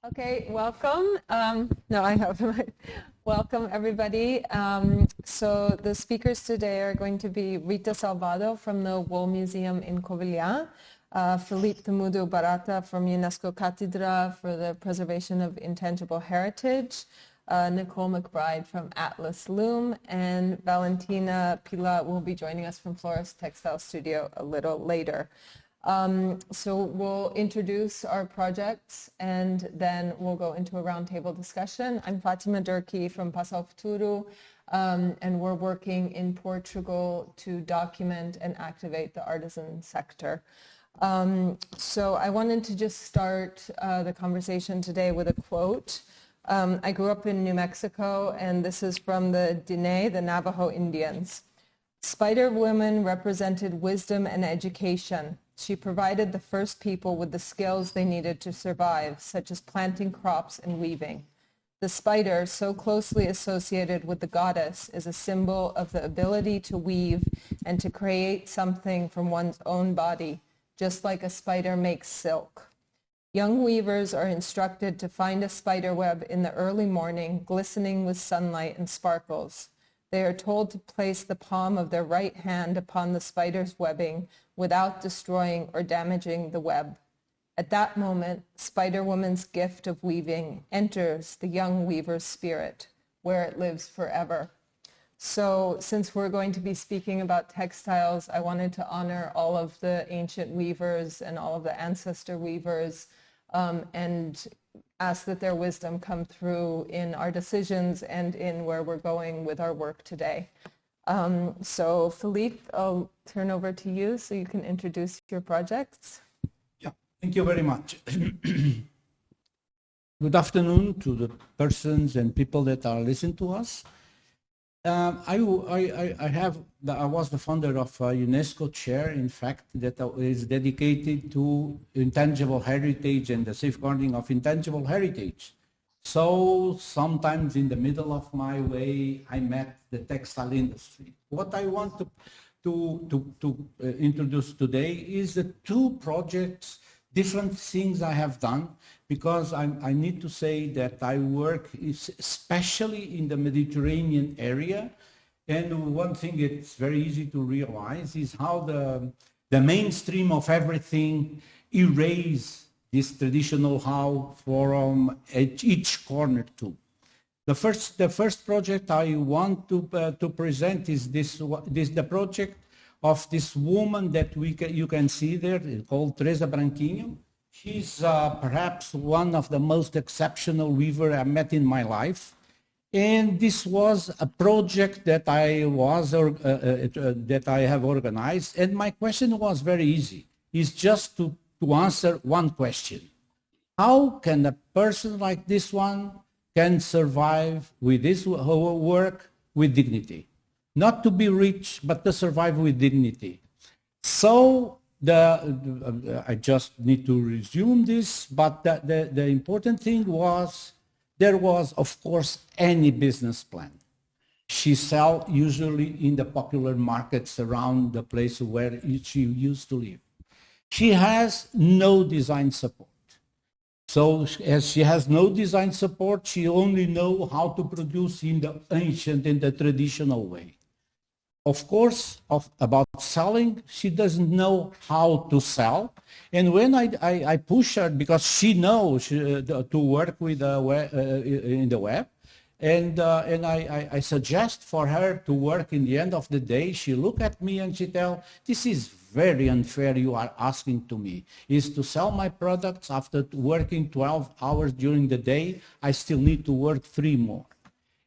Okay, welcome. No, I have. Welcome, everybody. So the speakers today are going to be Rita Salvado from the Wool Museum in Covilhã, Filipe Barata from UNESCO Cátedra for the Preservation of Intangible Heritage, Nicola McBride from Atlas Loom, and Valentina Pilia will be joining us from Florist Textile Studio a little later. So we'll introduce our projects and then we'll go into a roundtable discussion. I'm Fatima Durkee from Passau Futuro, and we're working in Portugal to document and activate the artisan sector. So I wanted to just start the conversation today with a quote. I grew up in New Mexico, and this is from the Diné, the Navajo Indians. Spider woman represented wisdom and education. She provided the first people with the skills they needed to survive, such as planting crops and weaving. The spider, so closely associated with the goddess, is a symbol of the ability to weave and to create something from one's own body, just like a spider makes silk. Young weavers are instructed to find a spider web in the early morning, glistening with sunlight and sparkles. They are told to place the palm of their right hand upon the spider's webbing without destroying or damaging the web. At that moment, Spider Woman's gift of weaving enters the young weaver's spirit, where it lives forever. So since we're going to be speaking about textiles, I wanted to honor all of the ancient weavers and all of the ancestor weavers, and ask that their wisdom come through in our decisions and in where we're going with our work today. So Filipe, I'll turn over to you so you can introduce your projects. Yeah, thank you very much. Good afternoon to the persons and people that are listening to us. I was the founder of a UNESCO chair, in fact, that is dedicated to intangible heritage and the safeguarding of intangible heritage. So sometimes in the middle of my way, I met the textile industry. What I want to introduce today is the two projects, different things I have done, because I need to say that I work especially in the Mediterranean area. And one thing it's very easy to realize is how the mainstream of everything erase this traditional how from each corner too. The first project I want to present is the project of this woman that you can see there, called Teresa Branquinho. She's perhaps one of the most exceptional weaver I met in my life. And this was a project that that I have organized. And my question was very easy. It's just to answer one question. How can a person like this one can survive with this work with dignity? Not to be rich, but to survive with dignity. So I just need to resume this, but the important thing was, there was, of course, any business plan. She sell usually in the popular markets around the place where she used to live. She has no design support. So as she has no design support, she only knows how to produce in the ancient, in the traditional way. Of course, about selling, she doesn't know how to sell. And when I push her, because she knows to work with in the web, and I suggest for her to work in the end of the day, she look at me and she tell, this is very unfair you are asking to me, is to sell my products after working 12 hours during the day, I still need to work 3 more.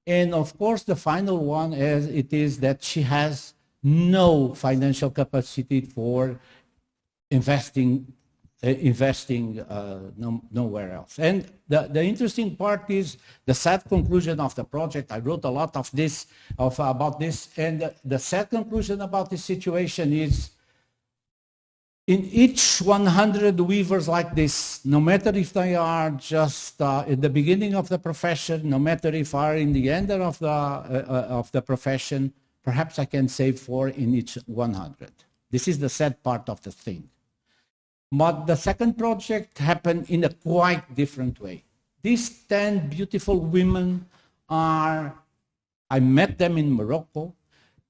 And of course, the final one is that she has no financial capacity for investing nowhere else. And the interesting part is the sad conclusion of the project. I wrote a lot of this about this, and the sad conclusion about this situation is, in each 100 weavers like this, no matter if they are just at the beginning of the profession, no matter if are in the end of the profession, perhaps I can save 4 in each 100. This is the sad part of the thing. But the second project happened in a quite different way. These 10 beautiful women are, I met them in Morocco.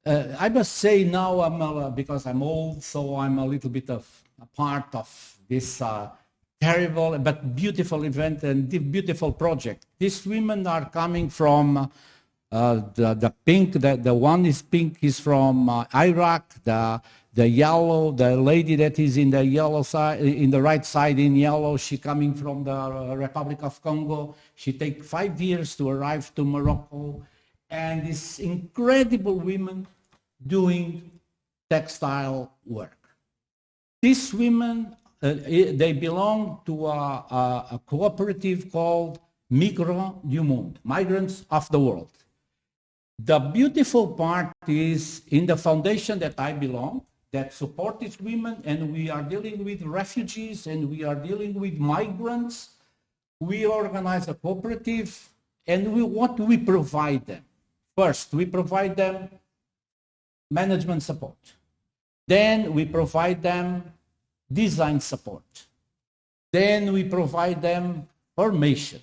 I must say now, because I'm old, so I'm a little bit of a part of this terrible but beautiful event and beautiful project. These women are coming from the pink, the one is pink is from Iraq, the yellow, the lady that is in the yellow side, in the right side in yellow, she coming from the Republic of Congo. She take 5 years to arrive to Morocco. And these incredible women doing textile work. These women, they belong to a cooperative called Migrants du Monde, Migrants of the World. The beautiful part is in the foundation that I belong, that support these women, and we are dealing with refugees and we are dealing with migrants. We organize a cooperative, and what do we provide them? First, we provide them management support. Then we provide them design support. Then we provide them formation.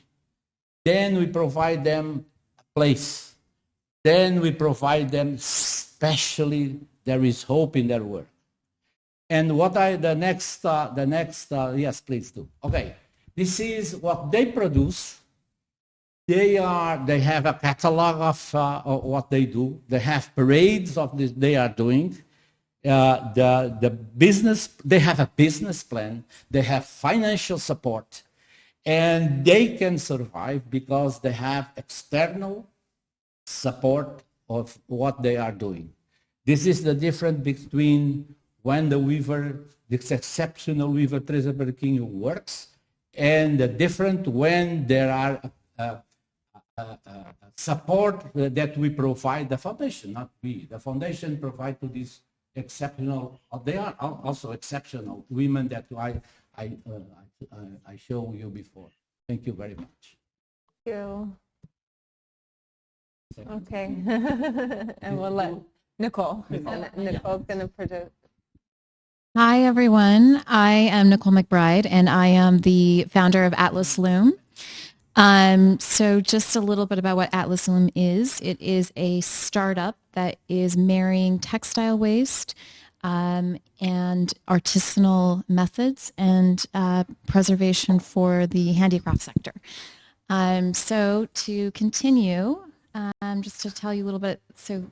Then we provide them a place. Then we provide them, especially there is hope in their work. And what yes, please do. Okay, this is what they produce. They have a catalog of what they do. They have parades of this they are doing. The business, they have a business plan. They have financial support, and they can survive because they have external support of what they are doing. This is the difference between when the weaver, this exceptional weaver Teresa Berquinho works, and the different when there are support that we provide, the foundation, not we. The foundation provide to these exceptional, they are also exceptional women that I showed you before. Thank you very much. Thank you. Okay, and we'll let Nicole. Nicole's going to produce. Hi, everyone. I am Nicola McBride, and I am the founder of Atlas Loom. So just a little bit about what Atlas Loom is. It is a startup that is marrying textile waste and artisanal methods and preservation for the handicraft sector. So to continue, just to tell you a little bit, so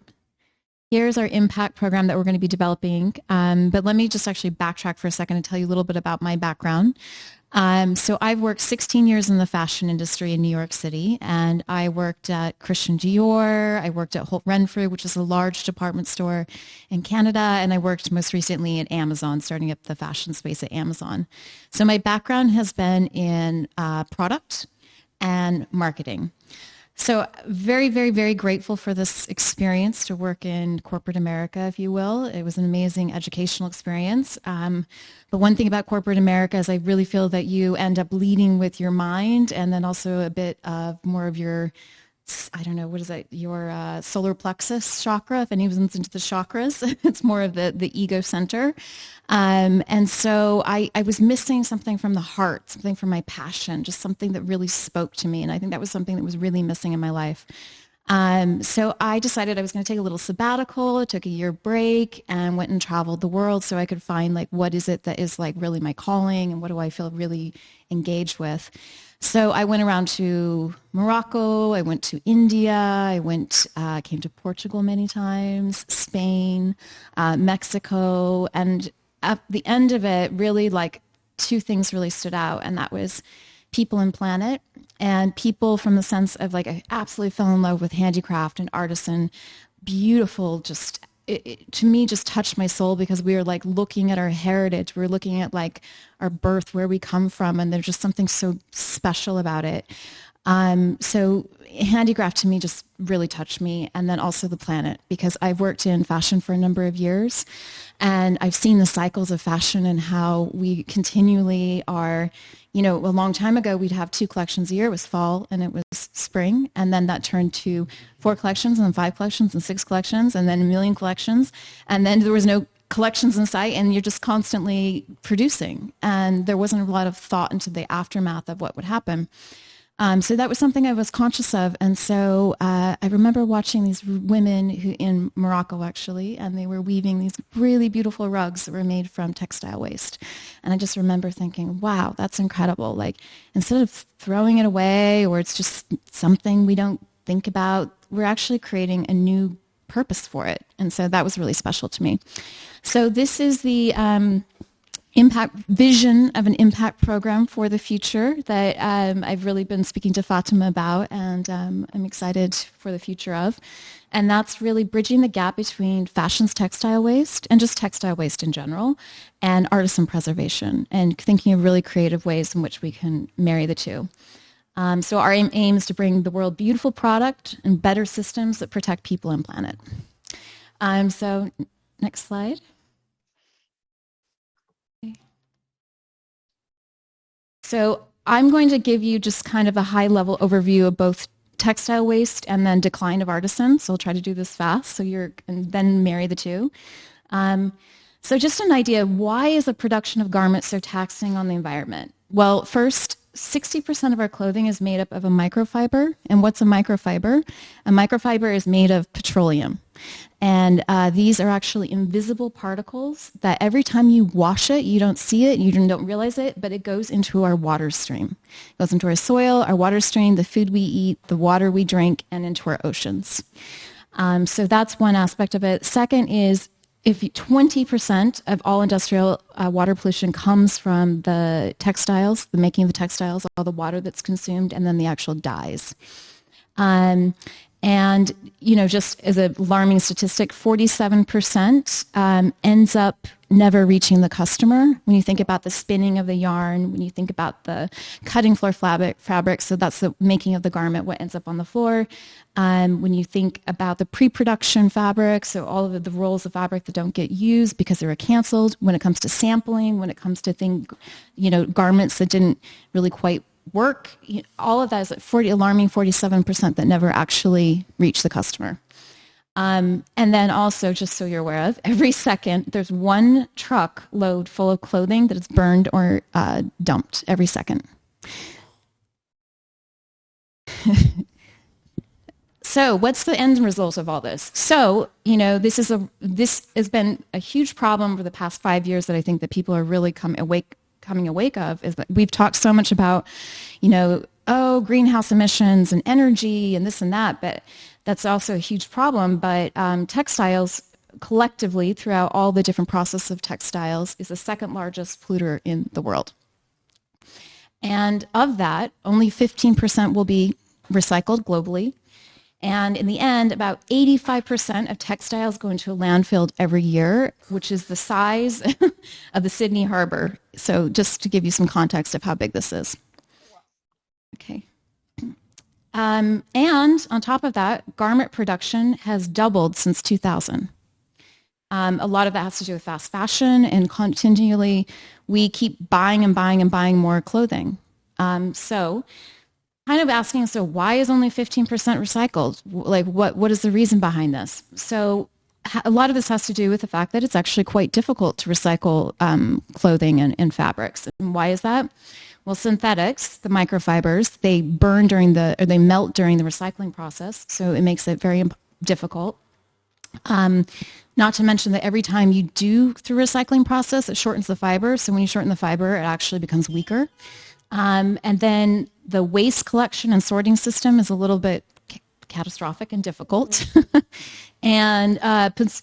here's our impact program that we're going to be developing. But let me just actually backtrack for a second and tell you a little bit about my background. So I've worked 16 years in the fashion industry in New York City, and I worked at Christian Dior, I worked at Holt Renfrew, which is a large department store in Canada, and I worked most recently at Amazon, starting up the fashion space at Amazon. So my background has been in product and marketing. So very, very, very grateful for this experience to work in corporate America, if you will. It was an amazing educational experience. But one thing about corporate America is I really feel that you end up leading with your mind and then also a bit of more of your, I don't know, what is it, your solar plexus chakra, if anyone's into the chakras. It's more of the ego center. And so I was missing something from the heart, something from my passion, just something that really spoke to me. And I think that was something that was really missing in my life. So I decided I was going to take a little sabbatical. I took a year break and went and traveled the world so I could find like what is it that is like really my calling and what do I feel really engaged with. So I went around to Morocco, I went to India, came to Portugal many times, Spain, Mexico, and at the end of it, really like two things really stood out, and that was people and planet, and people from the sense of like I absolutely fell in love with handicraft and artisan, beautiful, just it to me just touched my soul because we were like looking at our heritage, we were looking at like our birth, where we come from, and there's just something so special about it. So handicraft to me just really touched me, and then also the planet, because I've worked in fashion for a number of years and I've seen the cycles of fashion and how we continually are, you know, a long time ago we'd have 2 collections a year. It was fall and it was spring, and then that turned to 4 collections and then 5 collections and 6 collections and then a million collections, and then there was no collections in sight, and you're just constantly producing, and there wasn't a lot of thought into the aftermath of what would happen. So that was something I was conscious of. And so I remember watching these women who in Morocco, actually, and they were weaving these really beautiful rugs that were made from textile waste. And I just remember thinking, wow, that's incredible. Like, instead of throwing it away or it's just something we don't think about, we're actually creating a new purpose for it. And so that was really special to me. So this is the impact vision of an impact program for the future that I've really been speaking to Fatima about, and I'm excited for the future of. And that's really bridging the gap between fashion's textile waste and just textile waste in general and artisan preservation, and thinking of really creative ways in which we can marry the two. So our aim is to bring the world beautiful product and better systems that protect people and planet. So next slide. So I'm going to give you just kind of a high-level overview of both textile waste and then decline of artisans. So I'll try to do this fast, and then marry the two. So just an idea, why is the production of garments so taxing on the environment? Well, first, 60% of our clothing is made up of a microfiber. And what's a microfiber? A microfiber is made of petroleum. And these are actually invisible particles that every time you wash it, you don't see it, you don't realize it, but it goes into our water stream. It goes into our soil, our water stream, the food we eat, the water we drink, and into our oceans. So that's one aspect of it. Second is, if 20% of all industrial water pollution comes from the textiles, the making of the textiles, all the water that's consumed, and then the actual dyes. And, just as an alarming statistic, 47% ends up never reaching the customer. When you think about the spinning of the yarn, when you think about the cutting floor fabric, so that's the making of the garment, what ends up on the floor. When you think about the pre-production fabric, so all of the rolls of fabric that don't get used because they were canceled. When it comes to sampling, when it comes to garments that didn't really quite work, all of that is alarming 47% that never actually reach the customer. And then also, just so you're aware of, every second there's one truck load full of clothing that is burned or dumped every second. So what's the end result of all this? So, this has been a huge problem over the past 5 years that I think that people are really coming awake of, is that we've talked so much about, greenhouse emissions and energy and this and that, but that's also a huge problem. But textiles collectively, throughout all the different processes of textiles, is the second largest polluter in the world. And of that, only 15% will be recycled globally. And in the end, about 85% of textiles go into a landfill every year, which is the size of the Sydney Harbor. So just to give you some context of how big this is. Okay. And on top of that, garment production has doubled since 2000. A lot of that has to do with fast fashion, and continually we keep buying and buying and buying more clothing. So kind of asking, so why is only 15% recycled? Like, what is the reason behind this? So a lot of this has to do with the fact that it's actually quite difficult to recycle clothing and fabrics. And why is that? Well, synthetics, the microfibers, they they melt during the recycling process, so it makes it very difficult. Not to mention that every time you do through recycling process, it shortens the fiber. So when you shorten the fiber, it actually becomes weaker. And then the waste collection and sorting system is a little bit catastrophic and difficult. And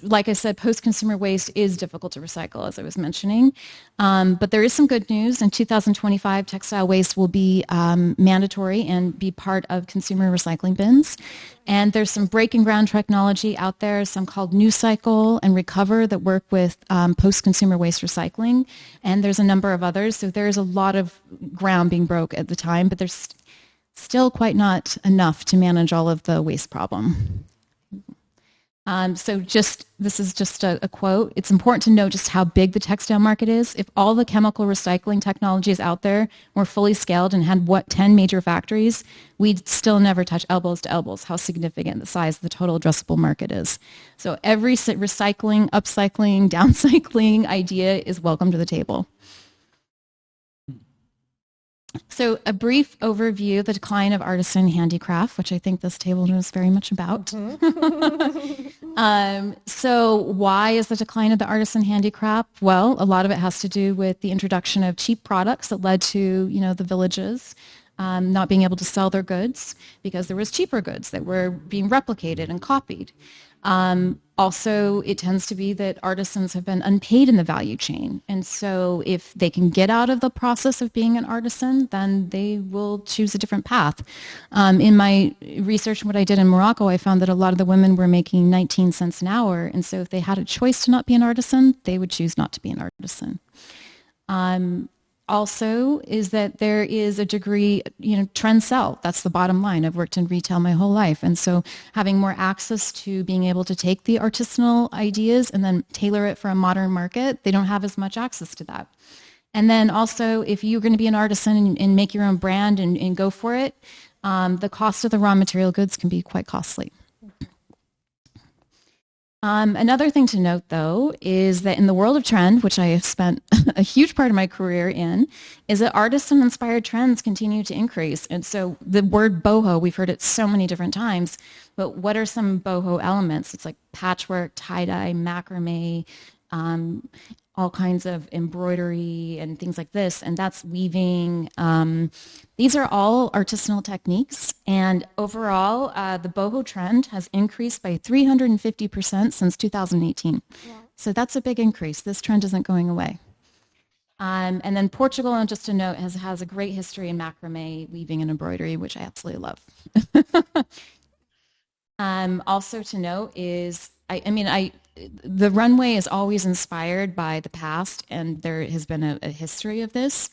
like I said, post-consumer waste is difficult to recycle, as I was mentioning. But there is some good news. In 2025, textile waste will be mandatory and be part of consumer recycling bins. And there's some breaking ground technology out there, some called New Cycle and Recover, that work with post-consumer waste recycling. And there's a number of others. So there's a lot of ground being broke at the time, but there's still quite not enough to manage all of the waste problem. So this is just a quote. It's important to know just how big the textile market is. If all the chemical recycling technologies out there were fully scaled and had 10 major factories, we'd still never touch elbows to elbows how significant the size of the total addressable market is. So every recycling, upcycling, downcycling idea is welcome to the table. So a brief overview, the decline of artisan handicraft, which I think this table knows very much about. So why is the decline of the artisan handicraft? Well, a lot of it has to do with the introduction of cheap products that led to, the villages not being able to sell their goods because there was cheaper goods that were being replicated and copied. Also, it tends to be that artisans have been unpaid in the value chain. And so if they can get out of the process of being an artisan, then they will choose a different path. In my research and what I did in Morocco, I found that a lot of the women were making 19 cents an hour. And so if they had a choice to not be an artisan, they would choose not to be an artisan. Also is that there is a degree, trend sell. That's the bottom line. I've worked in retail my whole life. And so having more access to being able to take the artisanal ideas and then tailor it for a modern market, they don't have as much access to that. And then also, if you're going to be an artisan and make your own brand and go for it, the cost of the raw material goods can be quite costly. Another thing to note, though, is that in the world of trend, which I have spent a huge part of my career in, is that artisan-inspired trends continue to increase. And so the word boho, we've heard it so many different times, but what are some boho elements? It's like patchwork, tie-dye, macrame, all kinds of embroidery and things like this, and that's weaving. These are all artisanal techniques, and overall, the boho trend has increased by 350% since 2018. Yeah. So that's a big increase. This trend isn't going away. And then Portugal, and just a note, has a great history in macrame, weaving, and embroidery, which I absolutely love. Also to note is, the runway is always inspired by the past, and there has been a history of this.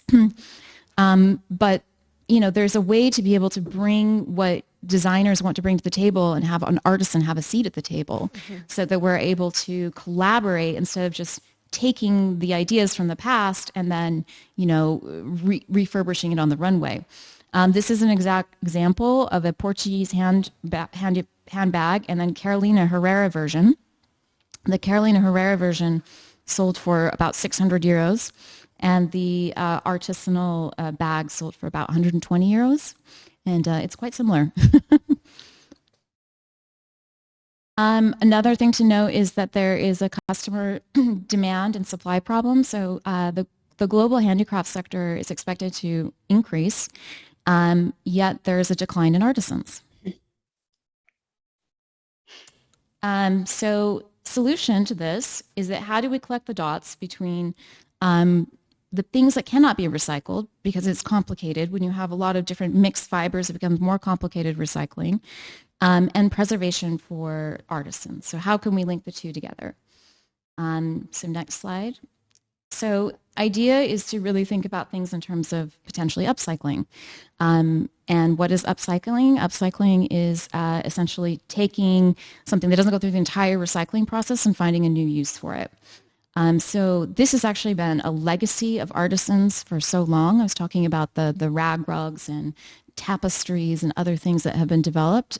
But, there's a way to be able to bring what designers want to bring to the table and have an artisan have a seat at the table, so that we're able to collaborate instead of just taking the ideas from the past and then, refurbishing it on the runway. This is an exact example of a Portuguese handbag and then Carolina Herrera version. The Carolina Herrera version sold for about 600 euros, and the artisanal bag sold for about 120 euros, and it's quite similar. Another thing to note is that there is a customer demand and supply problem. So the global handicraft sector is expected to increase, yet there is a decline in artisans. So solution to this is that how do we collect the dots between the things that cannot be recycled, because it's complicated. When you have a lot of different mixed fibers, it becomes more complicated recycling, and preservation for artisans. So how can we link the two together? So next slide. So idea is to really think about things in terms of potentially upcycling. And what is upcycling? Upcycling is essentially taking something that doesn't go through the entire recycling process and finding a new use for it. So this has actually been a legacy of artisans for so long. I was talking about the rag rugs and tapestries and other things that have been developed.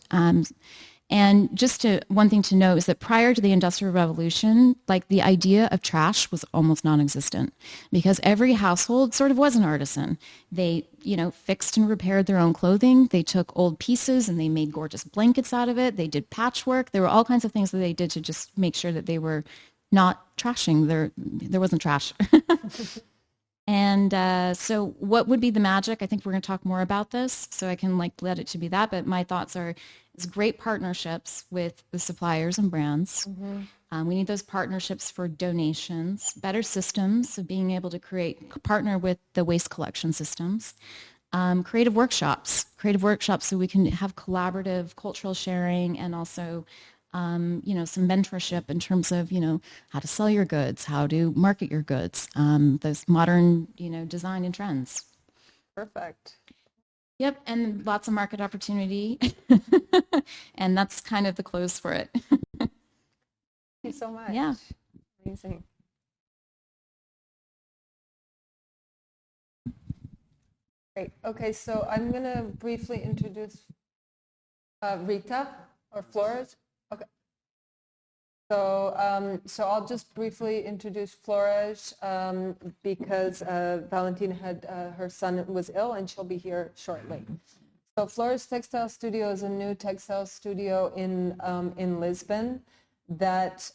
And just one thing to note is that prior to the Industrial Revolution, like the idea of trash was almost non-existent, because every household sort of was an artisan. They, fixed and repaired their own clothing. They took old pieces and they made gorgeous blankets out of it. They did patchwork. There were all kinds of things that they did to just make sure that they were not trashing. There wasn't trash. And so what would be the magic? I think we're going to talk more about this, so I can let it to be that. But my thoughts are, it's great partnerships with the suppliers and brands. Mm-hmm. We need those partnerships for donations, better systems of being able to partner with the waste collection systems, creative workshops so we can have collaborative cultural sharing, and also some mentorship in terms of, how to sell your goods, how to market your goods, those modern, design and trends. Perfect. Yep, and lots of market opportunity. And that's kind of the close for it. Thank you so much. Yeah. Amazing. Great. Okay, so I'm going to briefly introduce Rita or Flores. Okay. So I'll just briefly introduce Flores because Valentina had her son was ill and she'll be here shortly. So Flores Textile Studio is a new textile studio in Lisbon that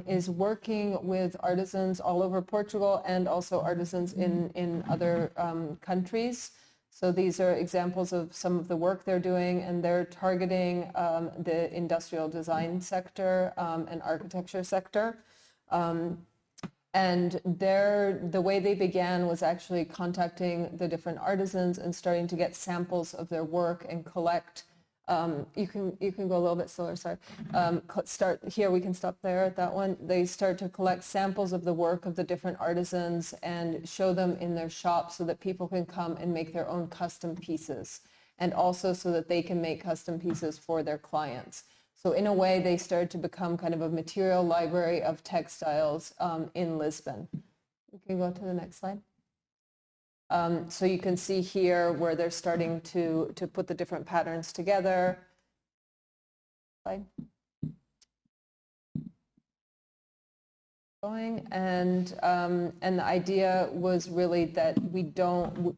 is working with artisans all over Portugal and also artisans in other countries. So these are examples of some of the work they're doing, and they're targeting the industrial design sector and architecture sector. And the way they began was actually contacting the different artisans and starting to get samples of their work and collect. You can go a little bit slower, sorry. Start here, we can stop there at that one. They start to collect samples of the work of the different artisans and show them in their shops so that people can come and make their own custom pieces, and also so that they can make custom pieces for their clients. So in a way, they started to become kind of a material library of textiles in Lisbon. We can go to the next slide. So you can see here where they're starting to put the different patterns together. Slide. Going, and the idea was really that we don't,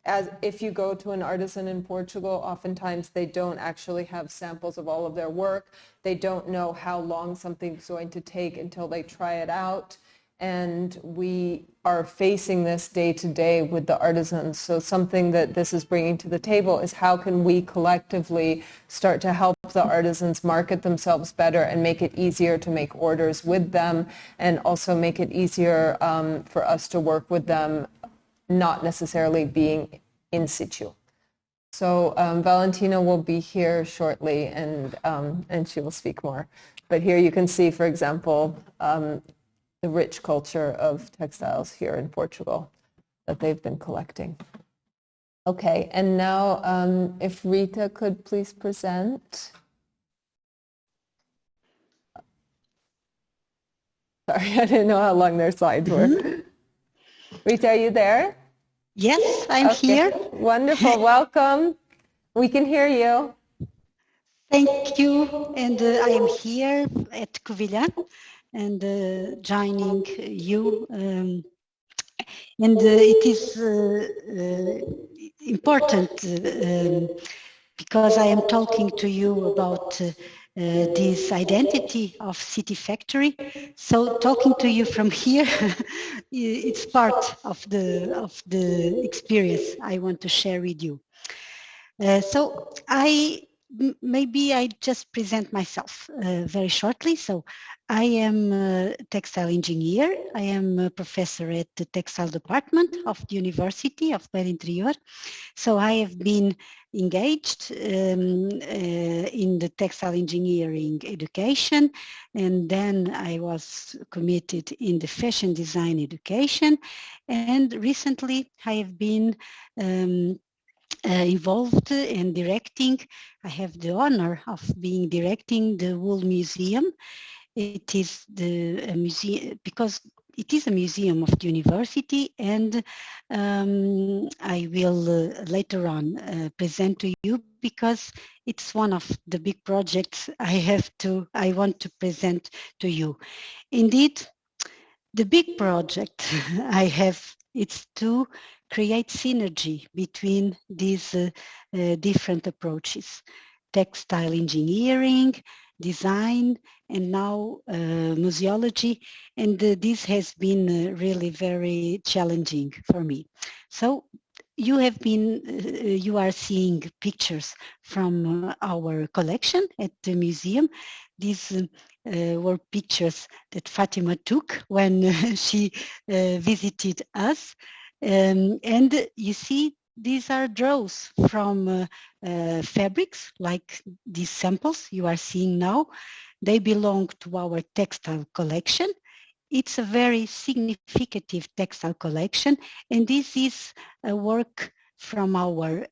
as if you go to an artisan in Portugal, oftentimes they don't actually have samples of all of their work. They don't know how long something's going to take until they try it out. And we are facing this day to day with the artisans. So something that this is bringing to the table is how can we collectively start to help the artisans market themselves better and make it easier to make orders with them, and also make it easier for us to work with them, not necessarily being in situ. So Valentina will be here shortly, and she will speak more. But here you can see, for example, the rich culture of textiles here in Portugal that they've been collecting. Okay, and now if Rita could please present. Sorry, I didn't know how long their slides were. Rita, are you there? Yes, I'm here. Wonderful, welcome. We can hear you. Thank you, and I am here at Covilhã and joining you. And it is important because I am talking to you about this identity of City Factory. So talking to you from here, it's part of the experience I want to share with you. So maybe I just present myself very shortly. So I am a textile engineer. I am a professor at the textile department of the University of Beira Interior. So I have been engaged in the textile engineering education, and then I was committed in the fashion design education, and recently I have been involved in directing. I have the honor of being directing the Wool Museum. It is a museum because it is a museum of the university, and I will later on present to you because it's one of the big projects I want to present to you. Indeed, the big project I have, it's to create synergy between these different approaches: textile engineering, design, and now museology. And this has been really very challenging for me. So you are seeing pictures from our collection at the museum. These were pictures that Fatima took when she visited us. And you see, these are draws from fabrics, like these samples you are seeing now. They belong to our textile collection. It's a very significant textile collection, and this is a work from our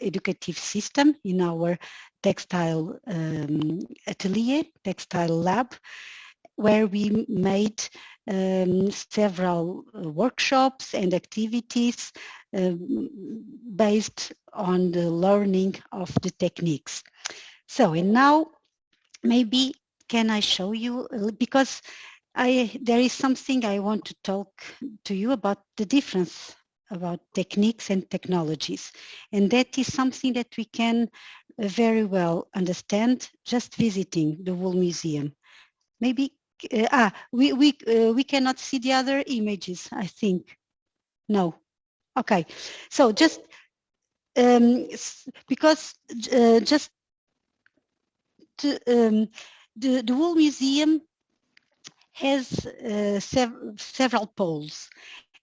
educative system in our textile atelier, textile lab, where we made several workshops and activities based on the learning of the techniques. So, and now maybe can I show you, because there is something I want to talk to you about the difference about techniques and technologies. And that is something that we can very well understand just visiting the Wool Museum. Maybe, we cannot see the other images, I think. No. Okay. So just, because just to, the Wool Museum has several poles.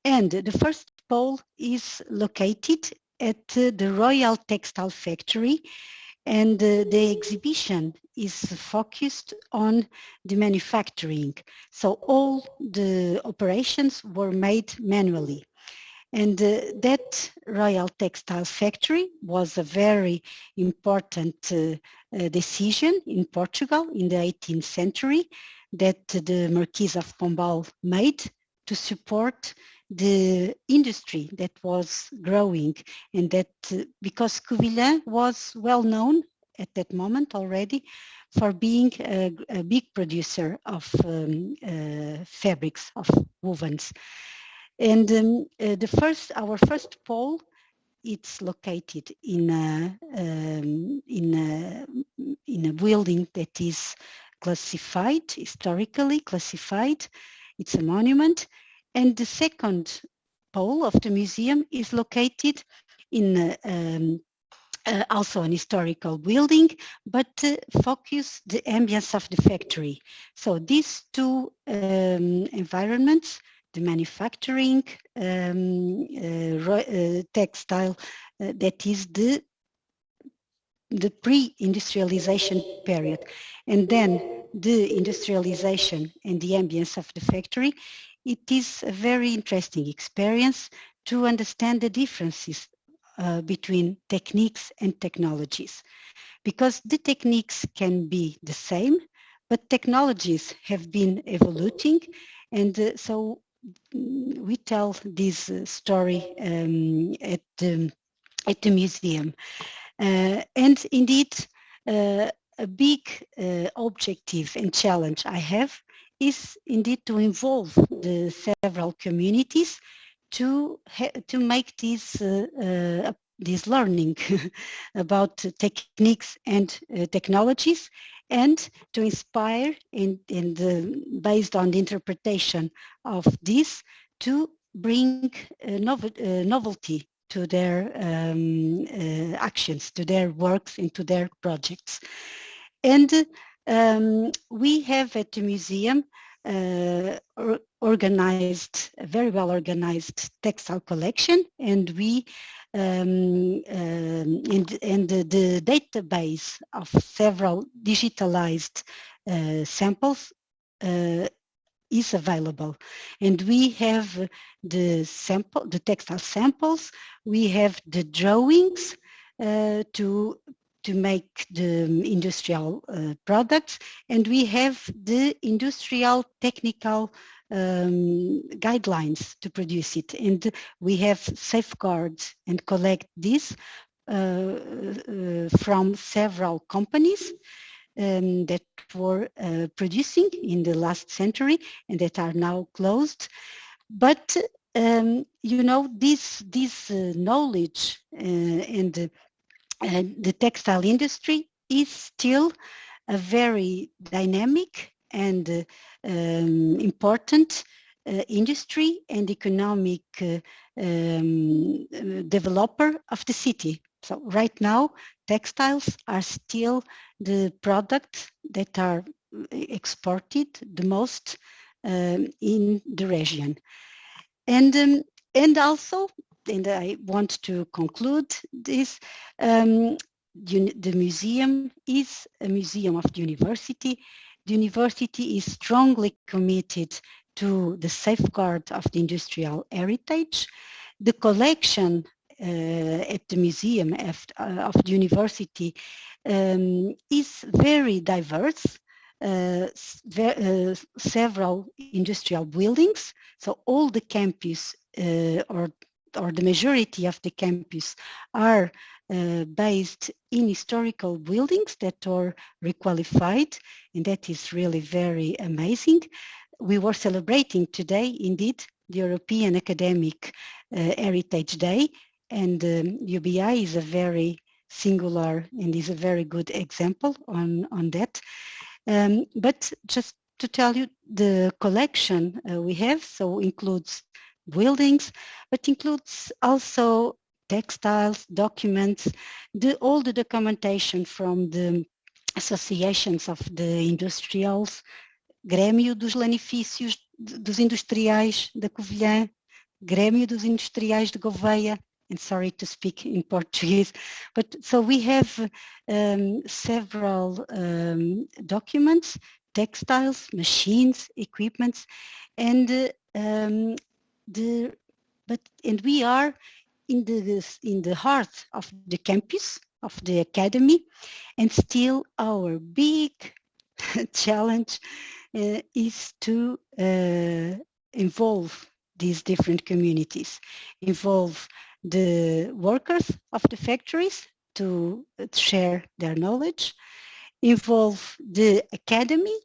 And the first pole is located at the Royal Textile Factory, and the exhibition is focused on the manufacturing. So all the operations were made manually. And that Royal Textile Factory was a very important decision in Portugal in the 18th century that the Marquis of Pombal made to support the industry that was growing, and that because Covilhã was well known at that moment already for being a big producer of fabrics, of wovens. And our first pole, it's located in a building that is classified, historically classified. It's a monument. And the second pole of the museum is located in also an historical building, but focus the ambience of the factory. So these two environments, the manufacturing textile, that is the pre-industrialization period, and then the industrialization and the ambience of the factory, it is a very interesting experience to understand the differences between techniques and technologies, because the techniques can be the same, but technologies have been evolving, and so we tell this story at the museum. And indeed, a big objective and challenge I have is indeed to involve the several communities to make this learning about techniques and technologies, and to inspire based on the interpretation of this, to bring novelty to their actions, to their works, and to their projects. And we have at the museum organized, a very well organized textile collection, and we and the database of several digitalized samples is available. And we have the textile samples, we have the drawings to make the industrial products, and we have the industrial technical guidelines to produce it. And we have safeguards and collect this from several companies that were producing in the last century and that are now closed. But you know, this knowledge and the textile industry is still a very dynamic and important industry and economic developer of the city. So right now, textiles are still the products that are exported the most in the region. And also, and I want to conclude this, the museum is a museum of the university. The university is strongly committed to the safeguard of the industrial heritage. The collection at the museum of the university is very diverse. Several industrial buildings, so all the campus or the majority of the campus are based in historical buildings that are requalified, and that is really very amazing. We were celebrating today, indeed, the European Academic Heritage Day, and UBI is a very singular and is a very good example on that. But just to tell you, the collection we have, so includes buildings, but includes also textiles, documents, all the documentation from the associations of the industrials, Grêmio dos Lanifícios dos Industriais da Covilhã, Grêmio dos Industriais de Gouveia, and sorry to speak in Portuguese, but so we have several documents, textiles, machines, equipments, and we are in the heart of the campus of the academy, and still our big challenge is to involve these different communities, involve the workers of the factories to share their knowledge, involve the academy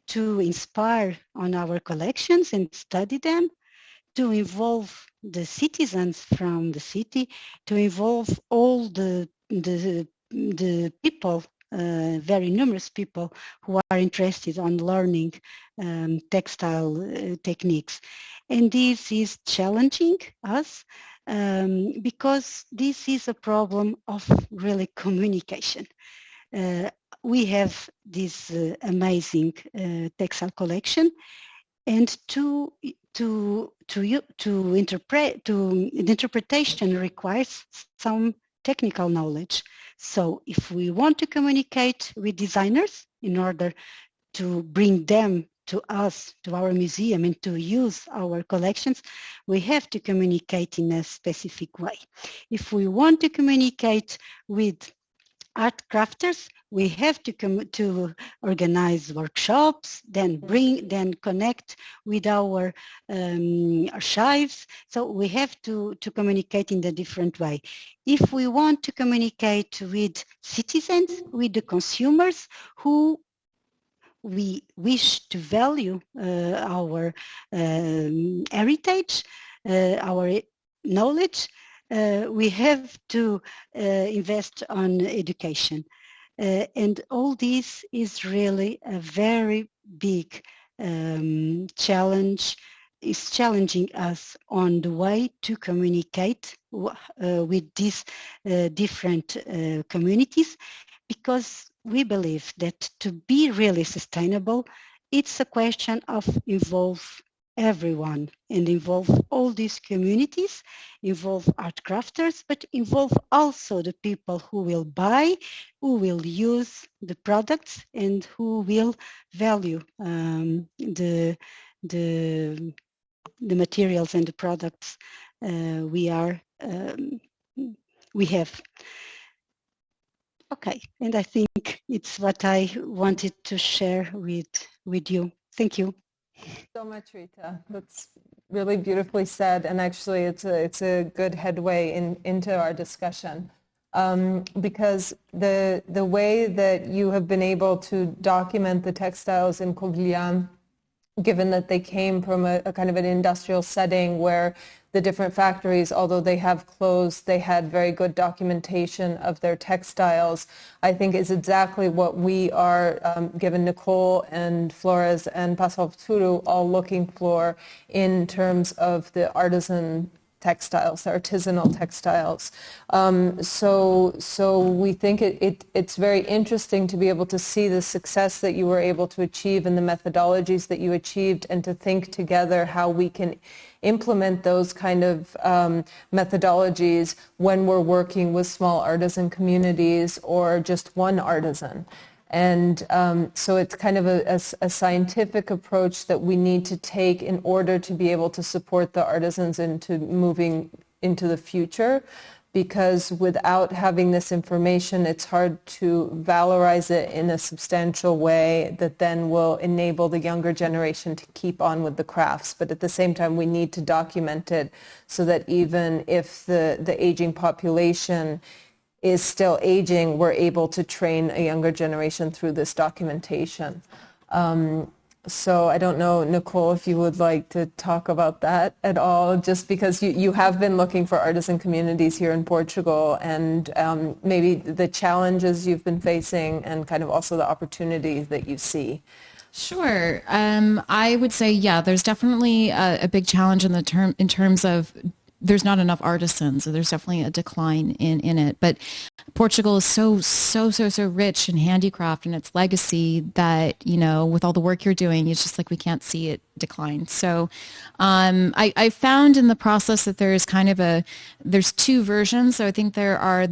to inspire on our collections and study them, to involve the citizens from the city, to involve all the people, very numerous people who are interested on learning textile techniques. And this is challenging us because this is a problem of really communication. We have this amazing textile collection, and the interpretation requires some technical knowledge. So if we want to communicate with designers in order to bring them to us, to our museum, and to use our collections, we have to communicate in a specific way. If we want to communicate with art crafters, we have to organize workshops, then connect with our archives. So we have to communicate in a different way. If we want to communicate with citizens, with the consumers who we wish to value our heritage, our knowledge, we have to invest on education. And all this is really a very big challenge. It's challenging us on the way to communicate with these different communities, because we believe that to be really sustainable, it's a question of involve everyone and involve all these communities, involve art crafters, but involve also the people who will buy, who will use the products, and who will value the materials and the products we have. Okay, and I think it's what I wanted to share with you. Thank you. So much, Rita. That's really beautifully said, and actually it's a good headway into our discussion, because the way that you have been able to document the textiles in Covilhã, given that they came from a kind of an industrial setting where the different factories, although they have closed, they had very good documentation of their textiles, I think is exactly what we are, given Nicole and Flores and Pascal Futuro, all looking for in terms of the artisan textiles, the artisanal textiles. So we think it's very interesting to be able to see the success that you were able to achieve and the methodologies that you achieved, and to think together how we can implement those kind of methodologies when we're working with small artisan communities or just one artisan. And so it's kind of a scientific approach that we need to take in order to be able to support the artisans into moving into the future, because without having this information, it's hard to valorize it in a substantial way that then will enable the younger generation to keep on with the crafts. But at the same time, we need to document it so that even if the aging population is still aging, we're able to train a younger generation through this documentation. So I don't know, Nicole, if you would like to talk about that at all, just because you have been looking for artisan communities here in Portugal, and maybe the challenges you've been facing and kind of also the opportunities that you see. Sure. I would say, yeah, there's definitely a big challenge in terms of there's not enough artisans, so there's definitely a decline in it. But Portugal is so rich in handicraft and its legacy that, you know, with all the work you're doing, it's just like we can't see it decline. So I found in the process that there's there's two versions. So I think there are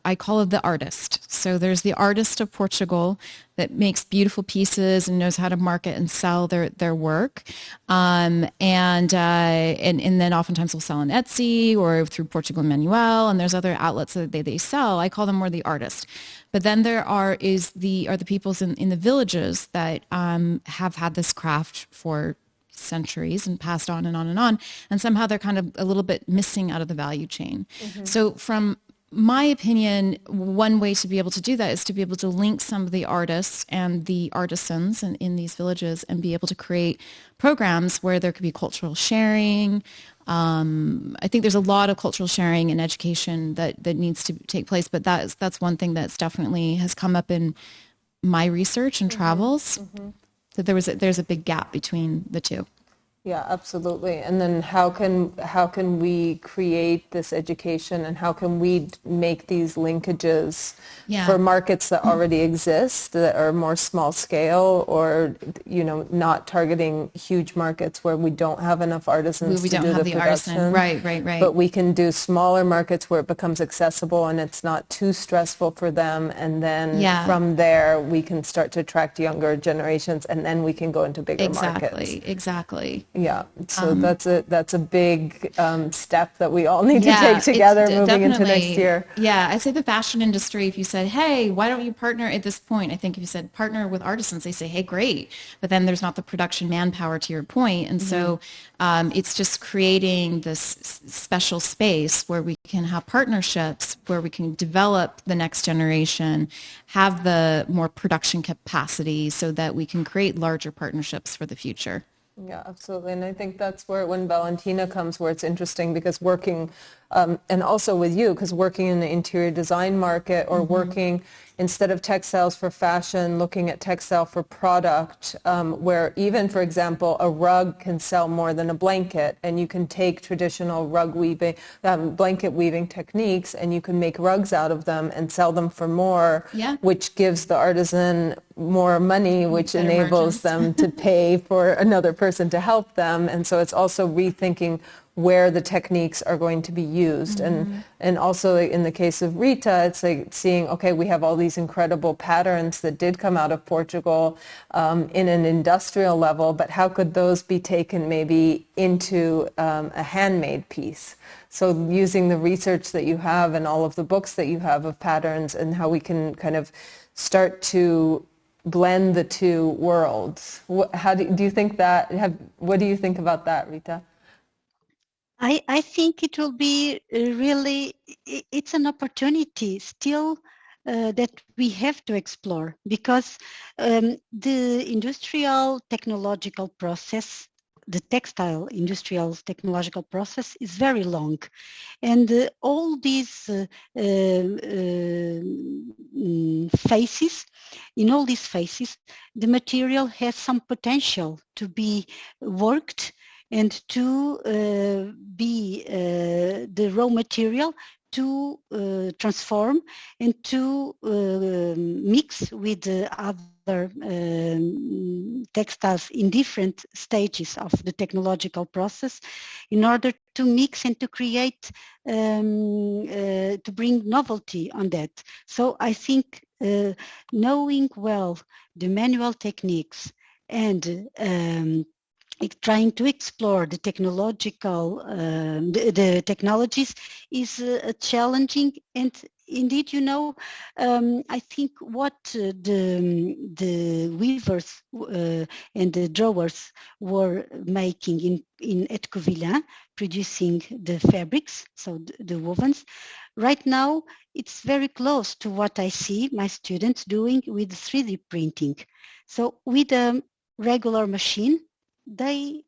I call it the artist. So there's the artist of Portugal that makes beautiful pieces and knows how to market and sell their work. And then oftentimes will sell on Etsy or through Portugal Manuel, and there's other outlets that they sell. I call them more the artist. But then there are the peoples in the villages that have had this craft for centuries and passed on and on and on, and somehow they're kind of a little bit missing out of the value chain. Mm-hmm. So from my opinion, one way to be able to do that is to be able to link some of the artists and the artisans in these villages and be able to create programs where there could be cultural sharing. I think there's a lot of cultural sharing and education that needs to take place, but that's one thing that's definitely has come up in my research and travels. Mm-hmm. So there's a big gap between the two. Yeah, absolutely. And then how can we create this education, and how can we make these linkages for markets that already exist, that are more small scale, or, you know, not targeting huge markets where we don't have enough artisans to do the production. Artisan. Right. But we can do smaller markets where it becomes accessible and it's not too stressful for them. And then from there, we can start to attract younger generations, and then we can go into bigger markets. Exactly. Yeah, so that's a big step that we all need to take together moving into next year. Yeah, I'd say the fashion industry, if you said, hey, why don't you partner at this point? I think if you said partner with artisans, they say, hey, great. But then there's not the production manpower, to your point. And so it's just creating this special space where we can have partnerships, where we can develop the next generation, have the more production capacity so that we can create larger partnerships for the future. Yeah, absolutely. And I think that's where, when Valentina comes, where it's interesting, because working, and also with you, because working in the interior design market, or working instead of textiles for fashion, looking at textile for product, where even, for example, a rug can sell more than a blanket, and you can take traditional rug weaving, blanket weaving techniques, and you can make rugs out of them and sell them for more, which gives the artisan more money, which enables them to pay for another person to help them. And so it's also rethinking where the techniques are going to be used. And also in the case of Rita, it's like seeing, okay, we have all these incredible patterns that did come out of Portugal in an industrial level, but how could those be taken maybe into a handmade piece? So using the research that you have and all of the books that you have of patterns, and how we can kind of start to blend the two worlds. How do you think that? What do you think about that, Rita? I think it will be really, it's an opportunity still that we have to explore, because the industrial technological process, the textile industrial technological process is very long. And all these phases, in all these phases, the material has some potential to be worked and to be the raw material to transform and to mix with other textiles in different stages of the technological process, in order to mix and to create, to bring novelty on that. So I think knowing well the manual techniques and trying to explore the technological, the technologies is challenging. And indeed, you know, I think what the weavers and the drawers were making at Covilhã, producing the fabrics, so the wovens, Right now, it's very close to what I see my students doing with 3D printing. So with a regular machine, they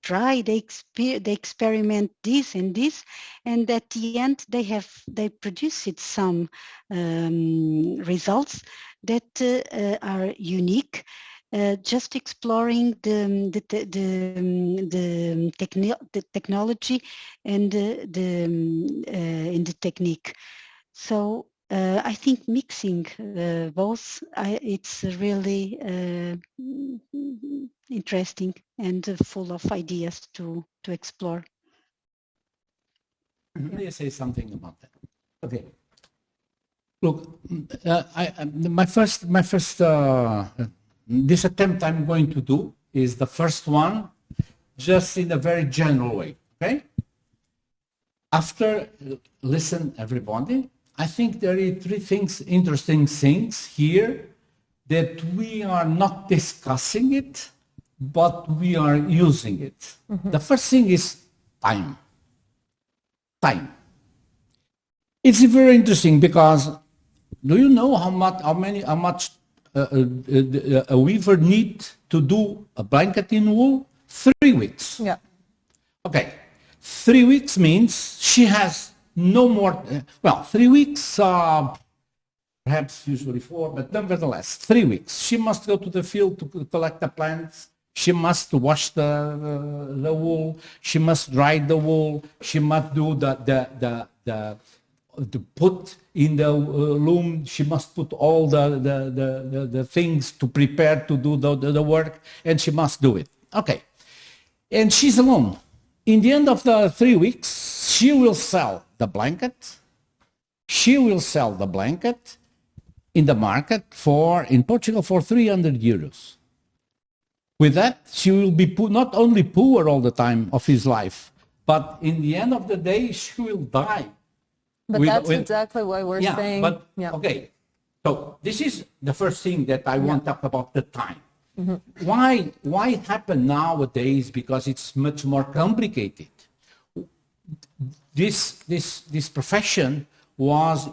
try, they experiment this and this, and at the end they produce it some results that are unique. Just exploring the technology and in the technique. So I think mixing both, it's really interesting and full of ideas to explore. Let me say something about that. Okay. Look, this attempt I'm going to do is the first one, just in a very general way. Okay. After listen, everybody, I think there are three interesting things here that we are not discussing it, but we are using it. The first thing is time. Time. It's very interesting because do you know how much a weaver needs to do a blanket in wool? 3 weeks. Yeah. Okay. 3 weeks means she has no more, 3 weeks, perhaps usually 4, but nevertheless, 3 weeks. She must go to the field to collect the plants. She must wash the wool. She must dry the wool. She must do to put in the loom. She must put all the things to prepare to do the work, and she must do it. Okay. And she's alone. In the end of the 3 weeks, she will sell the blanket. She will sell the blanket in the market in Portugal for 300 euros. With that, she will be not only poor all the time of his life, but in the end of the day, she will die. But that's exactly why we're saying. Okay. So this is the first thing that I want to talk about, the time. Why it happened nowadays? Because it's much more complicated. This profession was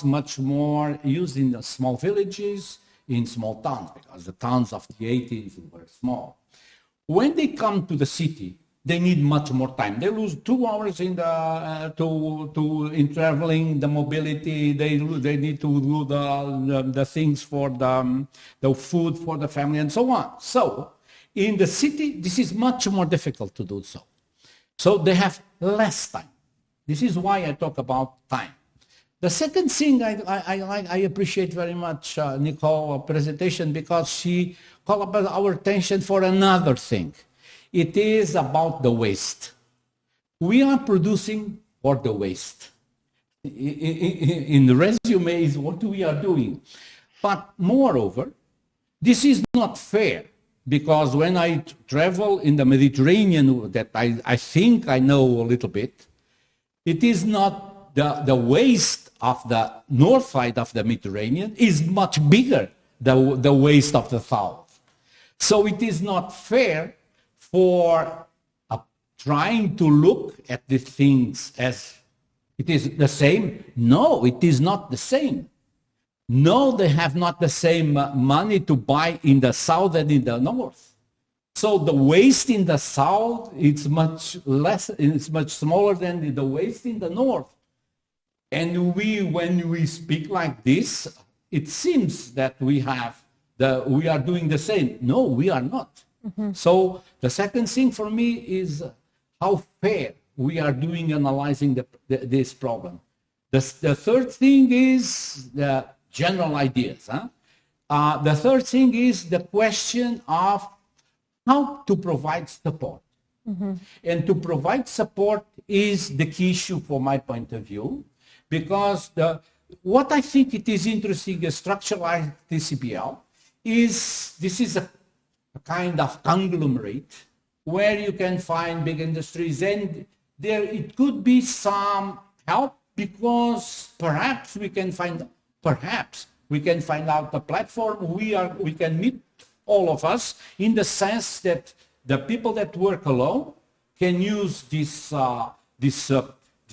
much more used in the small villages, in small towns, because the towns of the 80s were small. When they come to the city, they need much more time. They lose 2 hours in traveling, the mobility. They need to do the things for the food for the family and so on. So in the city, this is much more difficult to do so. So they have less time. This is why I talk about time. The second thing I appreciate very much Nicole's presentation, because she called our attention for another thing. It is about the waste. We are producing for the waste. In the resume is what we are doing. But moreover, this is not fair, because when I travel in the Mediterranean, that I think I know a little bit, it is not the waste of the north side of the Mediterranean is much bigger than the waste of the south. So it is not fair for trying to look at the things as it is the same. No, it is not the same. No, they have not the same money to buy in the south and in the north. So the waste in the south, it's much less, it's much smaller than the waste in the north. And when we speak like this, it seems that we are doing the same. No, we are not. So the second thing for me is how fair we are doing analyzing this problem. The third thing is the general ideas. The third thing is the question of how to provide support. And to provide support is the key issue from my point of view, because what I think it is interesting is structural TCPL is this is a kind of conglomerate where you can find big industries, and there it could be some help, because perhaps we can find out a platform we can meet all of us, in the sense that the people that work alone can use this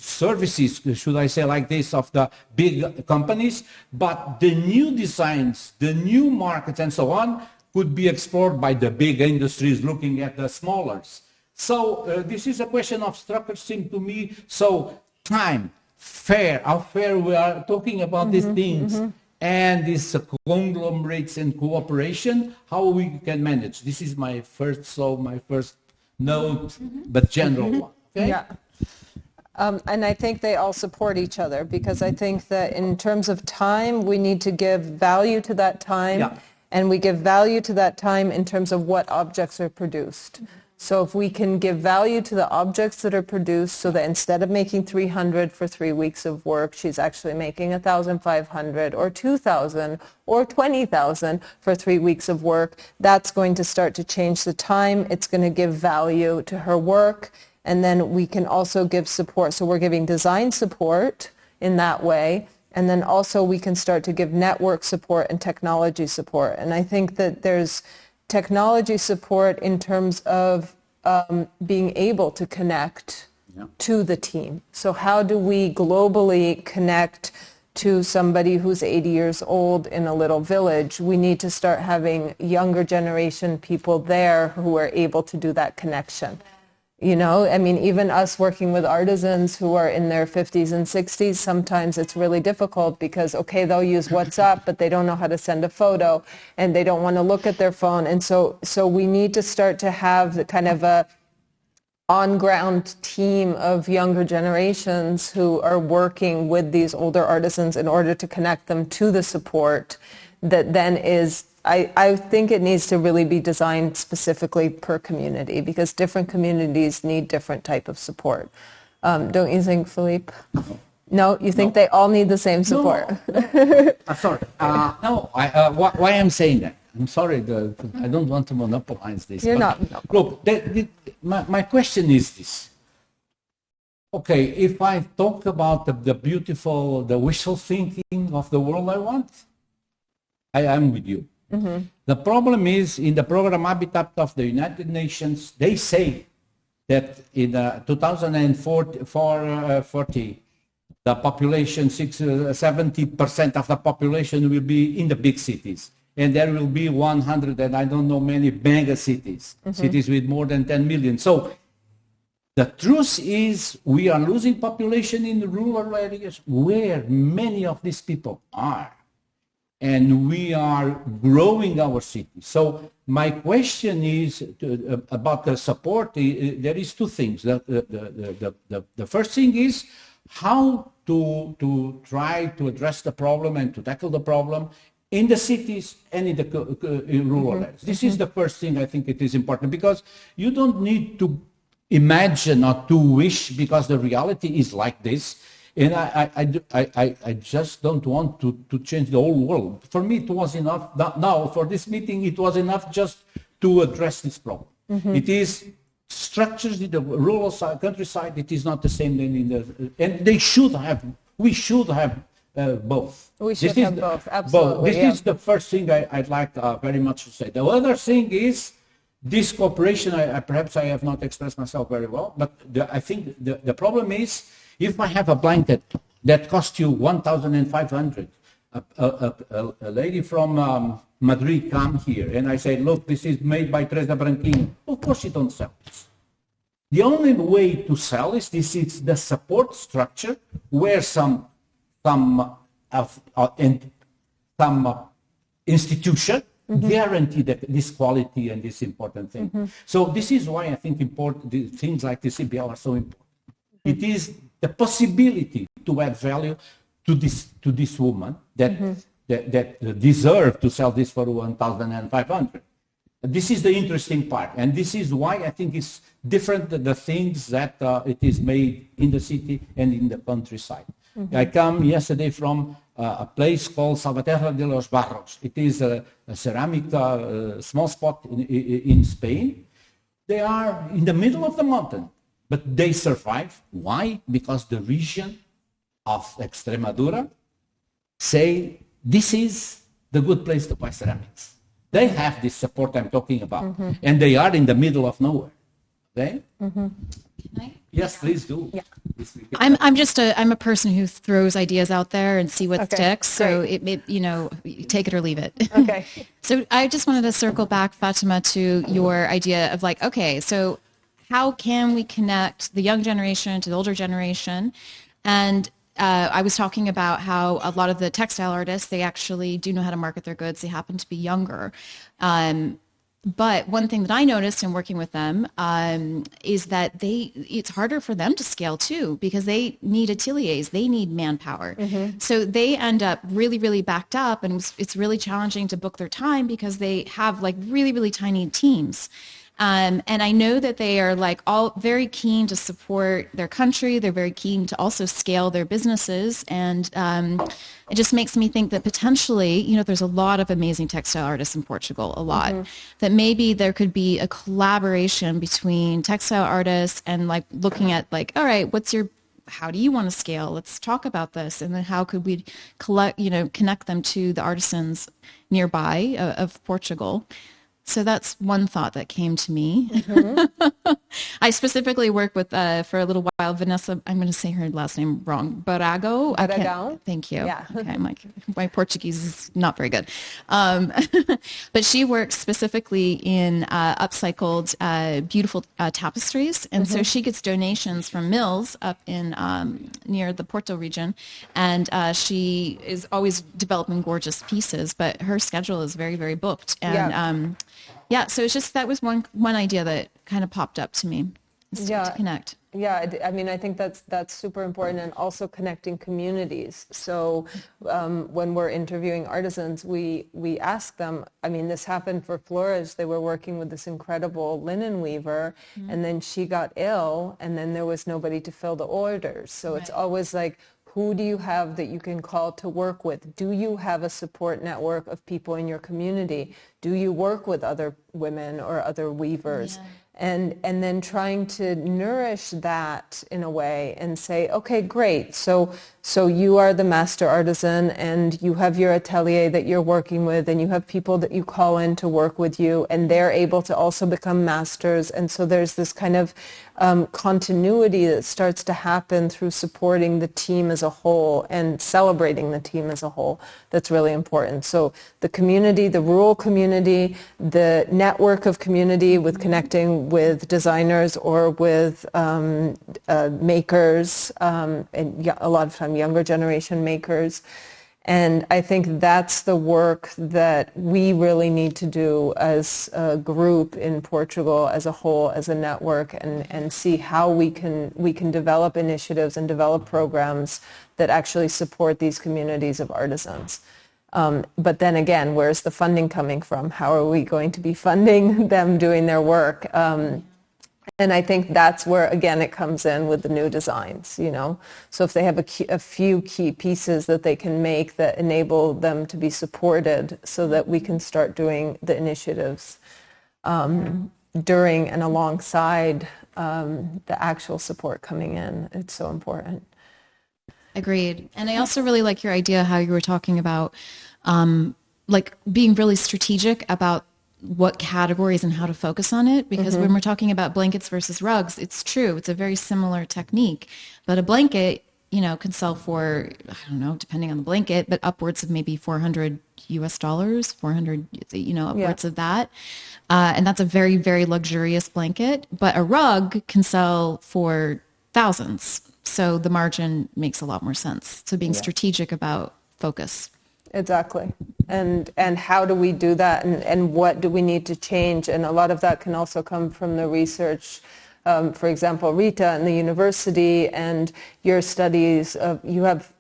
services, should I say like this, of the big companies, but the new designs, the new markets and so on could be explored by the big industries looking at the smallers. So this is a question of structure, seems to me. So time, fair, how fair we are talking about these things, and these conglomerates and cooperation, how we can manage. This is my first note, but general one. Okay? Yeah. And I think they all support each other, because I think that in terms of time, we need to give value to that time. Yeah. And we give value to that time in terms of what objects are produced. So if we can give value to the objects that are produced, so that instead of making 300 for 3 weeks of work, she's actually making 1,500 or 2,000 or 20,000 for 3 weeks of work, that's going to start to change the time. It's going to give value to her work. And then we can also give support. So we're giving design support in that way. And then also we can start to give network support and technology support. And I think that there's technology support in terms of being able to connect to the team. So how do we globally connect to somebody who's 80 years old in a little village? We need to start having younger generation people there who are able to do that connection. You know, I mean, even us working with artisans who are in their 50s and 60s, sometimes it's really difficult because, okay, they'll use WhatsApp, but they don't know how to send a photo and they don't want to look at their phone. And so we need to start to have the kind of a on-ground team of younger generations who are working with these older artisans in order to connect them to the support that then is, I think it needs to really be designed specifically per community, because different communities need different type of support. Don't you think, Filipe? No, you think they all need the same support? No. Sorry. No, why I'm saying that? I'm sorry, I don't want to monopolize this. You're not. Look, my question is this. Okay, if I talk about the beautiful, the wishful thinking of the world I want, I am with you. Mm-hmm. The problem is, in the program Habitat of the United Nations, they say that in 2040, the population, 70% of the population will be in the big cities. And there will be 100, and I don't know, many mega cities, cities with more than 10 million. So the truth is, we are losing population in the rural areas where many of these people are. And we are growing our cities. So my question is about the support. There is two things. The first thing is how to try to address the problem and to tackle the problem in the cities and in the rural areas. This is the first thing I think it is important, because you don't need to imagine or to wish, because the reality is like this. And I just don't want to change the whole world. For me, it was enough. Now, for this meeting, it was enough just to address this problem. Mm-hmm. It is structures in the rural side, countryside. It is not the same than in the, and they should have. We should have both. We should have both. Absolutely. This is the first thing I'd like very much to say. The other thing is this cooperation. Perhaps I have not expressed myself very well, but I think the problem is, if I have a blanket that costs you 1,500, a lady from Madrid come here and I say, look, this is made by Teresa Branquinho. Of course you don't sell this. The only way to sell is this is the support structure where some institution guarantee that this quality and this important thing. Mm-hmm. So this is why I think things like the CBL are so important. Mm-hmm. It is the possibility to add value to this woman that deserve to sell this for 1,500. This is the interesting part, and this is why I think it's different than the things that it is made in the city and in the countryside. Mm-hmm. I come yesterday from a place called Salvaterra de los Barros. It is a ceramic small spot in Spain. They are in the middle of the mountain. But they survive. Why? Because the region of Extremadura say this is the good place to buy ceramics. They have this support I'm talking about. Mm-hmm. And they are in the middle of nowhere. Okay? Can I? Yes, please do. Yeah. I'm a person who throws ideas out there and see what Okay, sticks. So great. you take it or leave it. Okay. So I just wanted to circle back, Fatima, to your idea of like, okay, so how can we connect the young generation to the older generation? And I was talking about how a lot of the textile artists, they actually do know how to market their goods. They happen to be younger. But one thing that I noticed in working with them is that it's harder for them to scale too, because they need ateliers, they need manpower. So they end up really, really backed up, and it's really challenging to book their time because they have like really, really tiny teams. And I know that they are like all very keen to support their country. They're very keen to also scale their businesses. And it just makes me think that potentially, there's a lot of amazing textile artists in Portugal, a lot, that maybe there could be a collaboration between textile artists and like looking at like, all right, how do you want to scale? Let's talk about this. And then how could we connect them to the artisans nearby of Portugal? So that's one thought that came to me. I specifically work with, for a little while, Vanessa, I'm going to say her last name wrong, Barago. Thank you. Yeah. Okay, I'm like, my Portuguese is not very good. But she works specifically in upcycled, beautiful tapestries. And so she gets donations from mills up in near the Porto region. And she is always developing gorgeous pieces, but her schedule is very, very booked. And so it's just, that was one idea that kind of popped up to me, to connect. Yeah, I mean, I think that's super important, and also connecting communities. So when we're interviewing artisans, we ask them, I mean, this happened for Flores. They were working with this incredible linen weaver, and then she got ill, and then there was nobody to fill the orders. So it's always like, who do you have that you can call to work with? Do you have a support network of people in your community? Do you work with other women or other weavers? Yeah. And then trying to nourish that in a way and say, okay, great. So you are the master artisan, and you have your atelier that you're working with, and you have people that you call in to work with you, and they're able to also become masters. And so there's this kind of continuity that starts to happen through supporting the team as a whole and celebrating the team as a whole. That's really important. So the community, the rural community, the network of community with connecting with designers or with makers, and a lot of time younger generation makers. And I think that's the work that we really need to do as a group in Portugal as a whole, as a network, and see how we can develop initiatives and develop programs that actually support these communities of artisans. But then again, where's the funding coming from? How are we going to be funding them doing their work? And I think that's where, again, it comes in with the new designs, So if they have a few key pieces that they can make that enable them to be supported so that we can start doing the initiatives during and alongside the actual support coming in, it's so important. Agreed. And I also really like your idea, how you were talking about like being really strategic about what categories and how to focus on it, because when we're talking about blankets versus rugs, it's true, it's a very similar technique, but a blanket, can sell for, I don't know, depending on the blanket, but upwards of maybe $400, 400, upwards of that. And that's a very, very luxurious blanket, but a rug can sell for thousands. So the margin makes a lot more sense. So being strategic about focus. Exactly. And how do we do that, and what do we need to change? And a lot of that can also come from the research. For example, Rita and the university and your studies,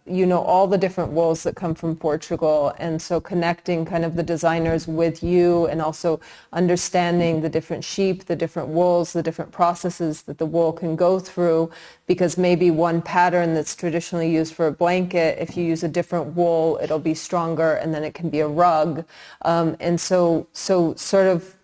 you know all the different wools that come from Portugal, and so connecting kind of the designers with you, and also understanding the different sheep, the different wools, the different processes that the wool can go through, because maybe one pattern that's traditionally used for a blanket, if you use a different wool, it'll be stronger, and then it can be a rug. And so sort of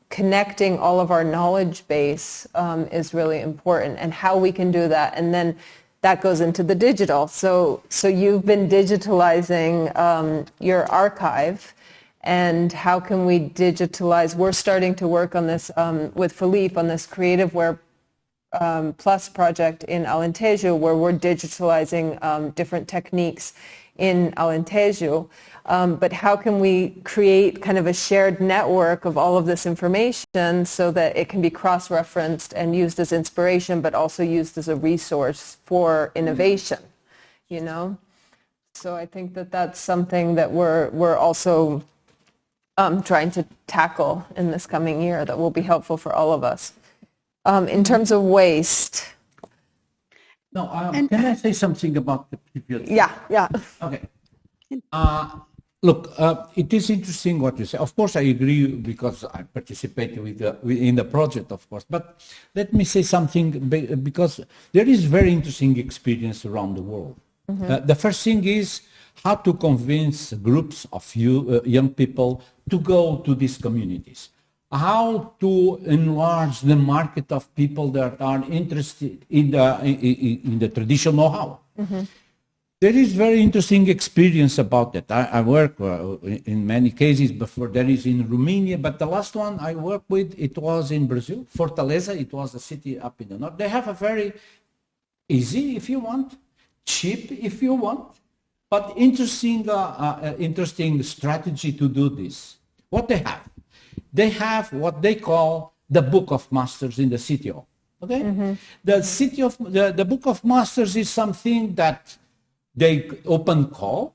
connecting all of our knowledge base is really important, and how we can do that. And then that goes into the digital. So you've been digitalizing your archive, and how can we digitalize. We're starting to work on this with Filipe on this Creative Wear Plus project in Alentejo, where we're digitalizing different techniques in Alentejo. But how can we create kind of a shared network of all of this information so that it can be cross-referenced and used as inspiration, but also used as a resource for innovation, you know? So I think that that's something that we're also trying to tackle in this coming year that will be helpful for all of us. In terms of waste. No, can I say something about the previous? Yeah. Okay. Look, it is interesting what you say. Of course, I agree because I participated in the project, of course. But let me say something because there is very interesting experience around the world. The first thing is how to convince groups of young people to go to these communities. How to enlarge the market of people that are interested in the traditional know-how. There is very interesting experience about that. I work in many cases before. There is in Romania, but the last one I worked with, it was in Brazil, Fortaleza. It was a city up in the north. They have a very easy, if you want, cheap, if you want, but interesting strategy to do this. What they have? They have what they call the Book of Masters in the city hall. Okay, the Book of Masters is something that they open call,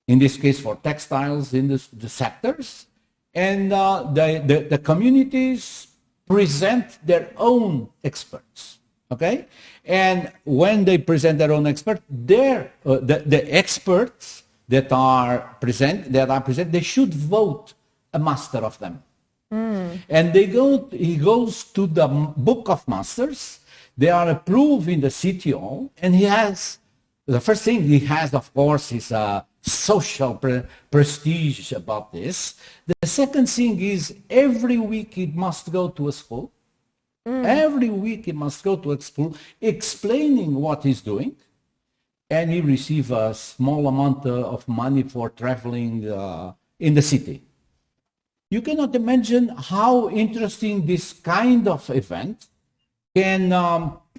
in this case for textiles in the sectors, and the communities present their own experts. Okay, and when they present their own expert, the experts that are present, they should vote a master of them. And he goes to the Book of Masters. They are approved in the city hall, and the first thing he has, of course, is a social prestige about this. The second thing is every week he must go to a school. Every week he must go to a school explaining what he's doing, and he receives a small amount of money for traveling in the city. You cannot imagine how interesting this kind of event can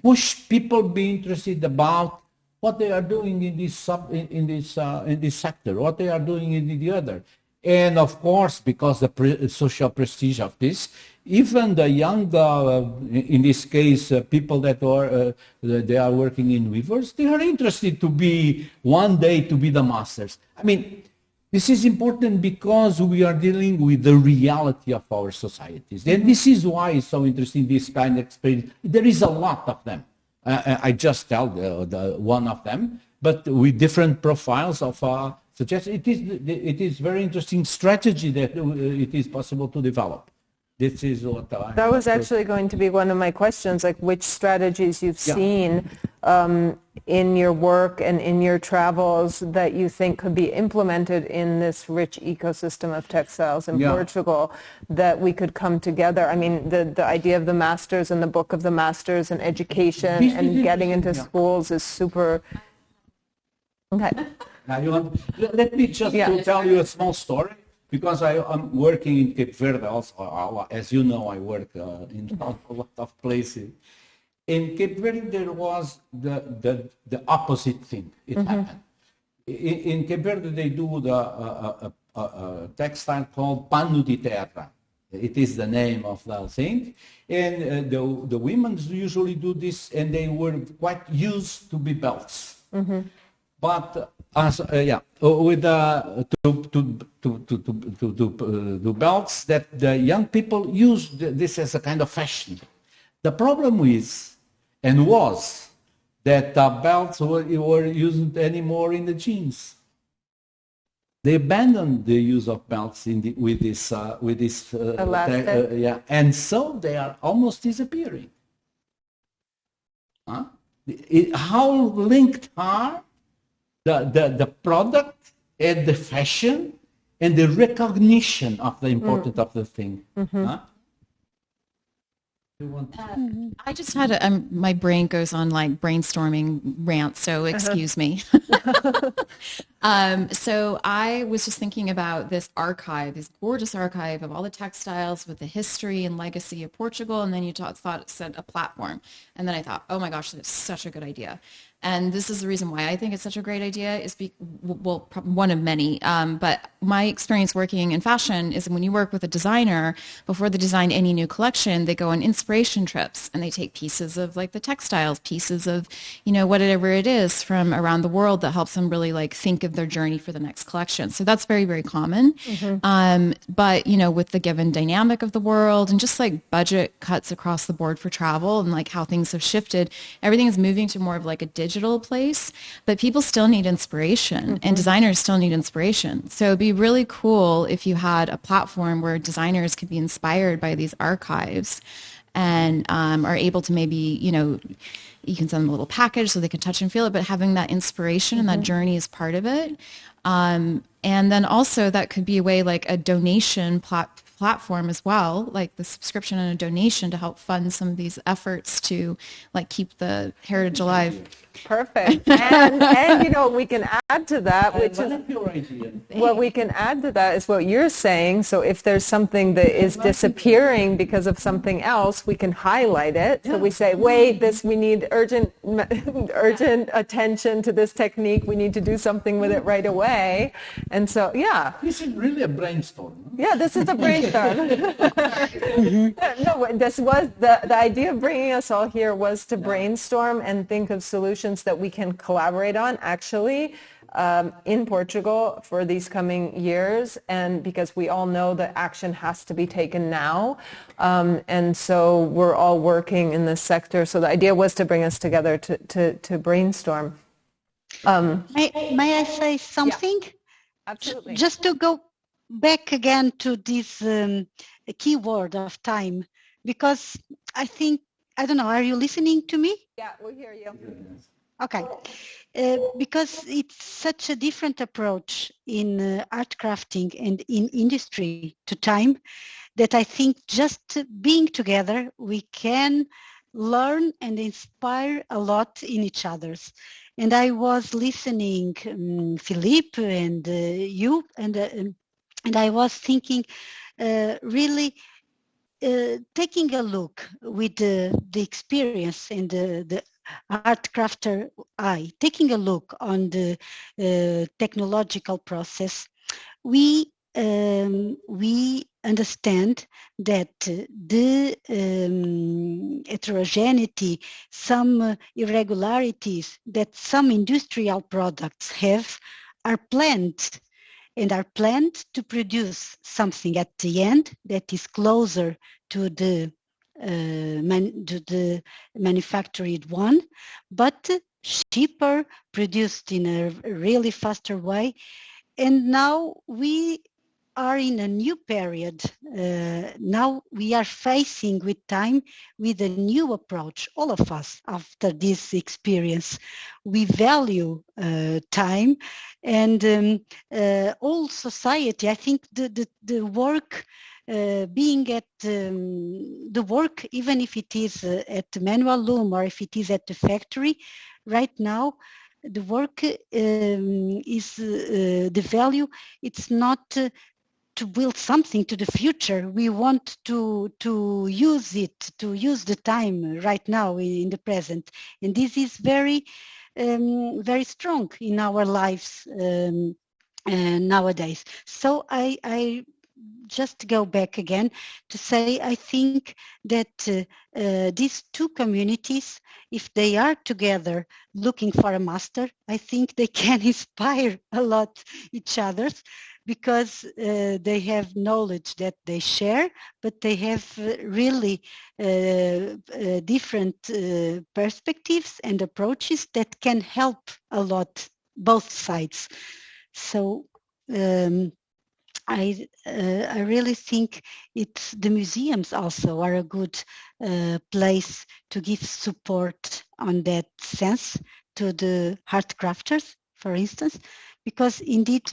push people be interested about what they are doing in this sector, what they are doing in the other. And of course, because the social prestige of this, even the young, in this case, people that they are working in weavers, they are interested to be one day to be the masters. I mean, this is important because we are dealing with the reality of our societies. And this is why it's so interesting, this kind of experience. There is a lot of them. I just tell the one of them, but with different profiles of suggestions. It is very interesting strategy that it is possible to develop. This is what that was actually going to be one of my questions, like which strategies you've seen in your work and in your travels that you think could be implemented in this rich ecosystem of textiles in Portugal, that we could come together. I mean, the idea of the masters and the Book of the Masters and education and getting into schools is super. Okay. Now let me just tell you a small story. Because I'm working in Cape Verde also, as you know, I work in a lot of places. In Cape Verde, there was the opposite thing. It happened. In Cape Verde, they do the textile called pano de terra. It is the name of the thing. And the women usually do this, and they were quite used to be belts. But with to belts that the young people use this as a kind of fashion. The problem was that belts were used anymore in the jeans. They abandoned the use of belts with this elastic. And so they are almost disappearing. How linked are the product and the fashion and the recognition of the importance of the thing. I just had my brain goes on like brainstorming rants, so excuse me. So I was just thinking about this archive, this gorgeous archive of all the textiles with the history and legacy of Portugal, and then you thought it said a platform, and then I thought, oh my gosh, that's such a good idea. And this is the reason why I think it's such a great idea is one of many. But my experience working in fashion is when you work with a designer, before they design any new collection, they go on inspiration trips and they take pieces of like the textiles, pieces of, whatever it is from around the world that helps them really like think of their journey for the next collection. So that's very, very common. But, with the given dynamic of the world and just like budget cuts across the board for travel and like how things have shifted, everything is moving to more of like a digital place, but people still need inspiration and designers still need inspiration. So it'd be really cool if you had a platform where designers could be inspired by these archives and are able to maybe, you can send them a little package so they can touch and feel it, but having that inspiration and that journey is part of it. And then also that could be a way like a donation platform as well, like the subscription and a donation to help fund some of these efforts to like keep the heritage alive. Perfect. And we can add to that, which is what we can add to that is what you're saying. So if there's something that is disappearing because of something else, we can highlight it. So we say, wait, we need urgent attention to this technique. We need to do something with it right away. And so, yeah. This is really a brainstorm. Yeah, this is a brainstorm. No, this was the idea of bringing us all here was to brainstorm and think of solutions that we can collaborate on actually in Portugal for these coming years, and because we all know that action has to be taken now, and so we're all working in this sector. So the idea was to bring us together to brainstorm. May I say something? Yeah, absolutely. Just to go back again to this keyword of time, because I don't know, are you listening to me? Yeah, we hear you. Okay, because it's such a different approach in art crafting and in industry to time that I think just being together, we can learn and inspire a lot in each other's. And I was listening, Filipe and you, and I was thinking really taking a look with the experience and the art crafter eye, taking a look on the technological process, we understand that the heterogeneity, some irregularities that some industrial products have are planned to produce something at the end that is closer to the manufactured one, but cheaper, produced in a really faster way. And now we are in a new period. Now we are facing with time with a new approach, all of us, after this experience. We value time, and all society, I think the work, being at the work, even if it is at the manual loom or if it is at the factory, right now, the work is the value. It's not to build something to the future. We want to use it, to use the time right now in the present. And this is very, very strong in our lives nowadays. So I just go back again to say, I think that these two communities, if they are together looking for a master, I think they can inspire a lot each other, because they have knowledge that they share, but they have really different perspectives and approaches that can help a lot both sides. So I really think the museums also are a good place to give support on that sense to the art crafters, for instance, because indeed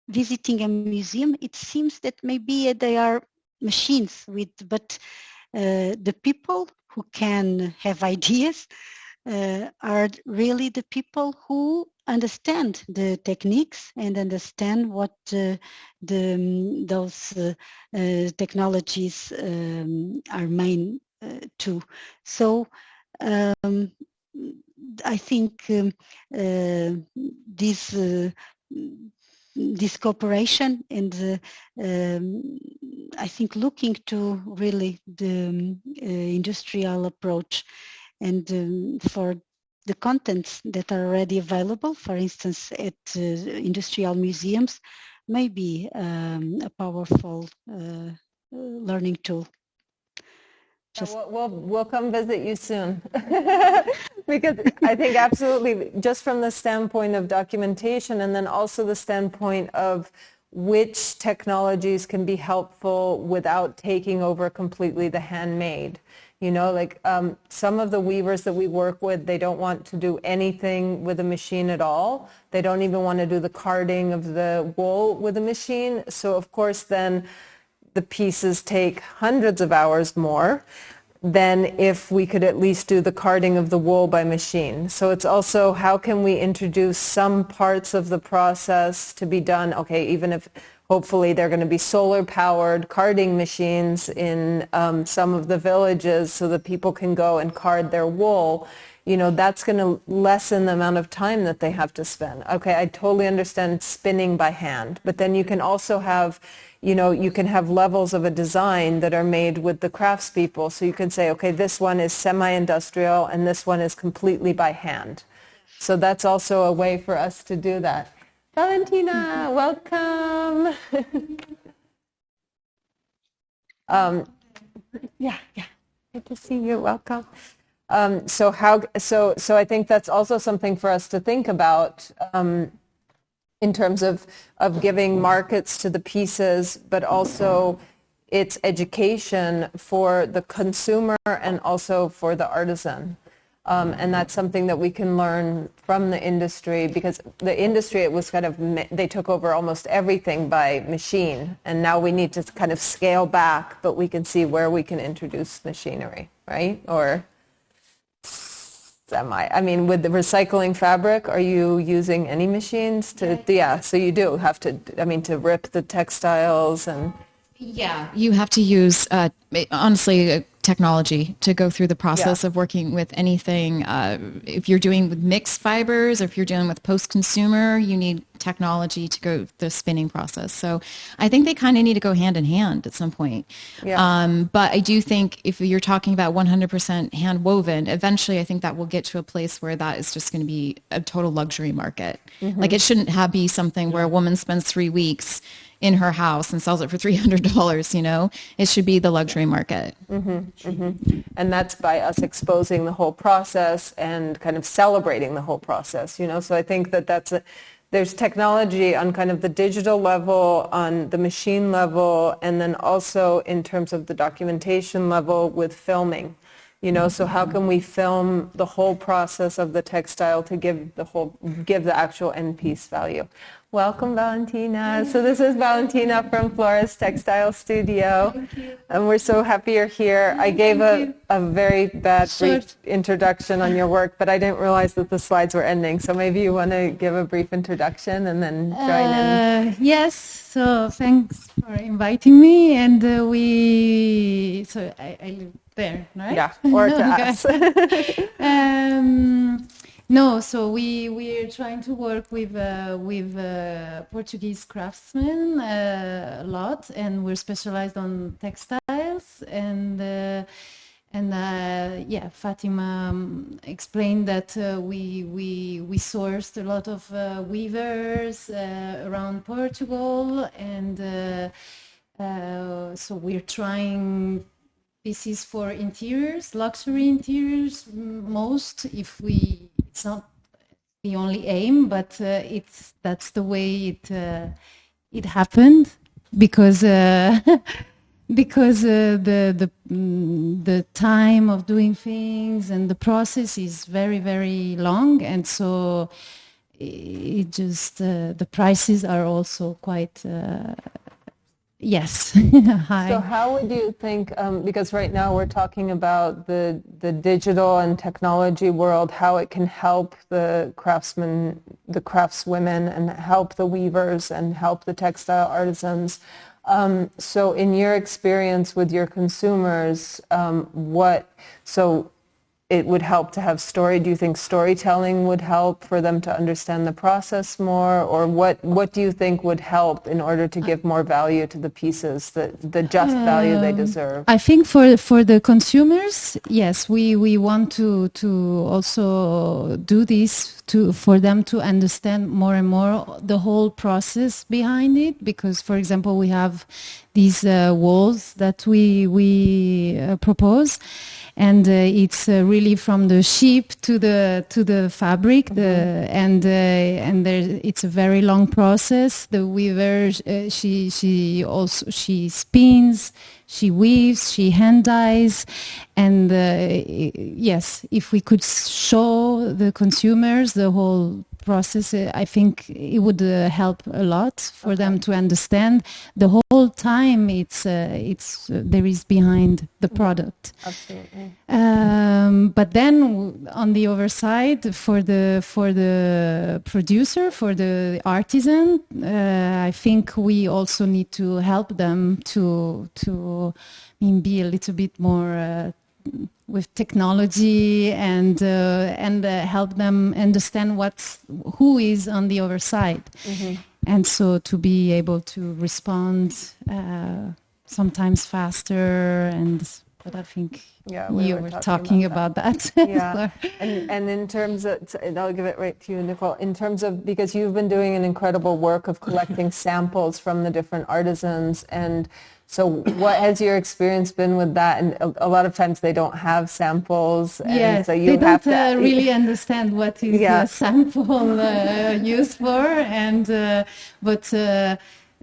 visiting a museum, it seems that maybe they are machines but the people who can have ideas are really the people who understand the techniques and understand what those technologies are main to. So I think this cooperation and I think looking to really the industrial approach and for the contents that are already available, for instance, at industrial museums, may be a powerful learning tool. We'll come visit you soon. Because I think absolutely, just from the standpoint of documentation and then also the standpoint of which technologies can be helpful without taking over completely the handmade. You know, like some of the weavers that we work with, they don't want to do anything with a machine at all. They don't even want to do the carding of the wool with a machine. So of course then the pieces take hundreds of hours more than if we could at least do the carding of the wool by machine. So it's also how can we introduce some parts of the process to be done, okay, even if hopefully they're going to be solar powered carding machines in some of the villages so that people can go and card their wool. You know, that's going to lessen the amount of time that they have to spend. Okay, I totally understand spinning by hand, but then you can also have, you know, you can have levels of a design that are made with the craftspeople. So you can say, okay, this one is semi-industrial and this one is completely by hand. So that's also a way for us to do that. Valentina, welcome. Yeah, good to see you. Welcome. So I think that's also something for us to think about in terms of giving markets to the pieces, but also its education for the consumer and also for the artisan. And that's something that we can learn from the industry, because the industry, it was kind of, they took over almost everything by machine, and now we need to kind of scale back, but we can see where we can introduce machinery, right? Or I mean, with the recycling fabric, are you using any machines to, yeah, so you do have to, I mean, to rip the textiles and... Yeah, you have to use, honestly, technology to go through the process of working with anything. If you're doing with mixed fibers, or if you're dealing with post-consumer, you need technology to go the spinning process. So I think they kind of need to go hand in hand at some point. Yeah. But I do think if you're talking about 100% hand woven, eventually I think that will get to a place where that is just going to be a total luxury market. Mm-hmm. Like it shouldn't be something where a woman spends 3 weeks in her house and sells it for $300, you know, it should be the luxury market. Mm-hmm, mm-hmm. And that's by us exposing the whole process and kind of celebrating the whole process, you know, so I think that there's technology on kind of the digital level, on the machine level, and then also in terms of the documentation level with filming. You know, so how can we film the whole process of the textile to give the actual end piece value? Welcome, Valentina. So this is Valentina from Flora's Textile Studio. Thank you. And we're so happy you're here. I gave a very bad brief introduction on your work, but I didn't realize that the slides were ending. So maybe you want to give a brief introduction and then join in. Yes, so thanks for inviting me. And so I live there, right? Yeah, or to us. No, so we're trying to work with Portuguese craftsmen a lot, and we're specialized on textiles. And Fatima explained that we sourced a lot of weavers around Portugal, and so we're trying pieces for interiors, luxury interiors, it's not the only aim, but that's the way it happened, because the time of doing things and the process is very, very long, and so it just the prices are also quite Yes. Hi. So how would you think, because right now we're talking about the digital and technology world, how it can help the craftsmen, the craftswomen, and help the weavers and help the textile artisans. So in your experience with your consumers, so it would help to have story. Do you think storytelling would help for them to understand the process more? Or what do you think would help in order to give more value to the pieces, the just value they deserve? I think for the consumers, yes, we want to also do this for them to understand more and more the whole process behind it. Because, for example, we have these walls that we propose. And it's really from the sheep to the fabric, and it's a very long process. The weaver, she spins, she weaves, she hand dyes, and yes, if we could show the consumers the whole process, I think it would help a lot for them to understand the whole time it's there is behind the product. Absolutely. But then on the other side, for the producer, for the artisan, I think we also need to help them to be a little bit more with technology and help them understand who is on the other side, and so to be able to respond sometimes faster. But I think we you were talking about that. Yeah, and in terms of, and I'll give it right to you, Nicole, in terms of, because you've been doing an incredible work of collecting samples from the different artisans, and so what has your experience been with that? And a lot of times they don't have samples, and yes, so you they have don't to really understand what is a sample used for, and but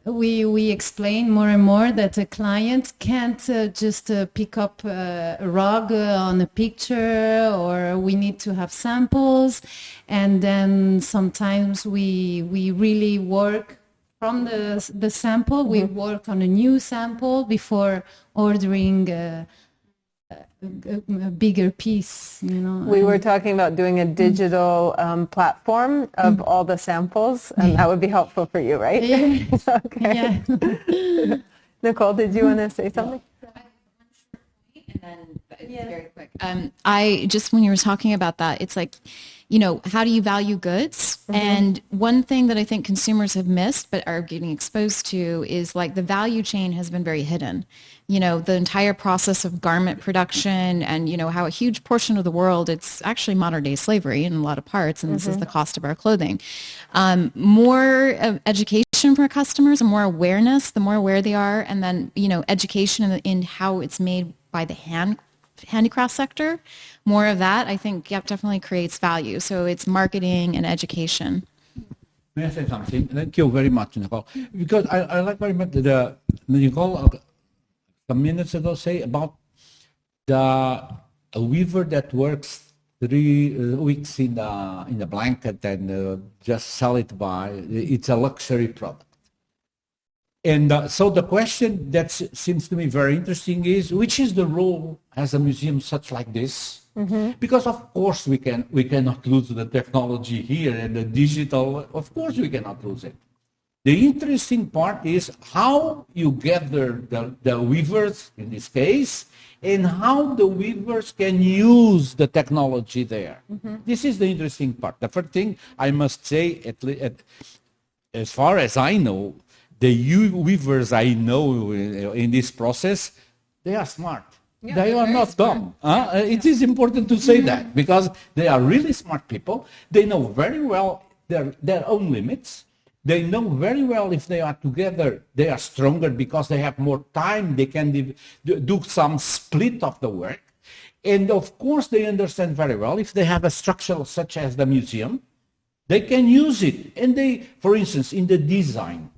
we explain more and more that a client can't just pick up a rug on a picture, or we need to have samples, and then sometimes we really work from the sample. We work on a new sample before ordering a bigger piece, We were talking about doing a digital platform of all the samples, and that would be helpful for you, right? Yeah. Okay. Yeah. Nicole, did you want to say something? And then very quick. I just, when you were talking about that, it's like, how do you value goods? And one thing that I think consumers have missed but are getting exposed to is like the value chain has been very hidden. The entire process of garment production, and how a huge portion of the world, it's actually modern day slavery in a lot of parts, and this is the cost of our clothing. More education for customers and more awareness, the more aware they are, and then education in how it's made by the handicraft sector, more of that, I think definitely creates value. So it's marketing and education. May I say something? Thank you very much, Nicole. Because I like very much the Nicole some minutes ago say about a weaver that works 3 weeks in the blanket and just sell it by. It's a luxury product. And so the question that seems to me very interesting is, which is the role as a museum such like this? Because of course we cannot lose the technology here and the digital. Of course we cannot lose it. The interesting part is how you gather the weavers in this case, and how the weavers can use the technology there. This is the interesting part. The first thing I must say, as far as I know, the weavers I know in this process, they are smart. Yeah, they are not dumb. It is important to say that, because they are really smart people. They know very well their own limits. They know very well if they are together, they are stronger because they have more time. They can do some split of the work. And of course, they understand very well if they have a structure such as the museum, they can use it. And they, for instance, in the design,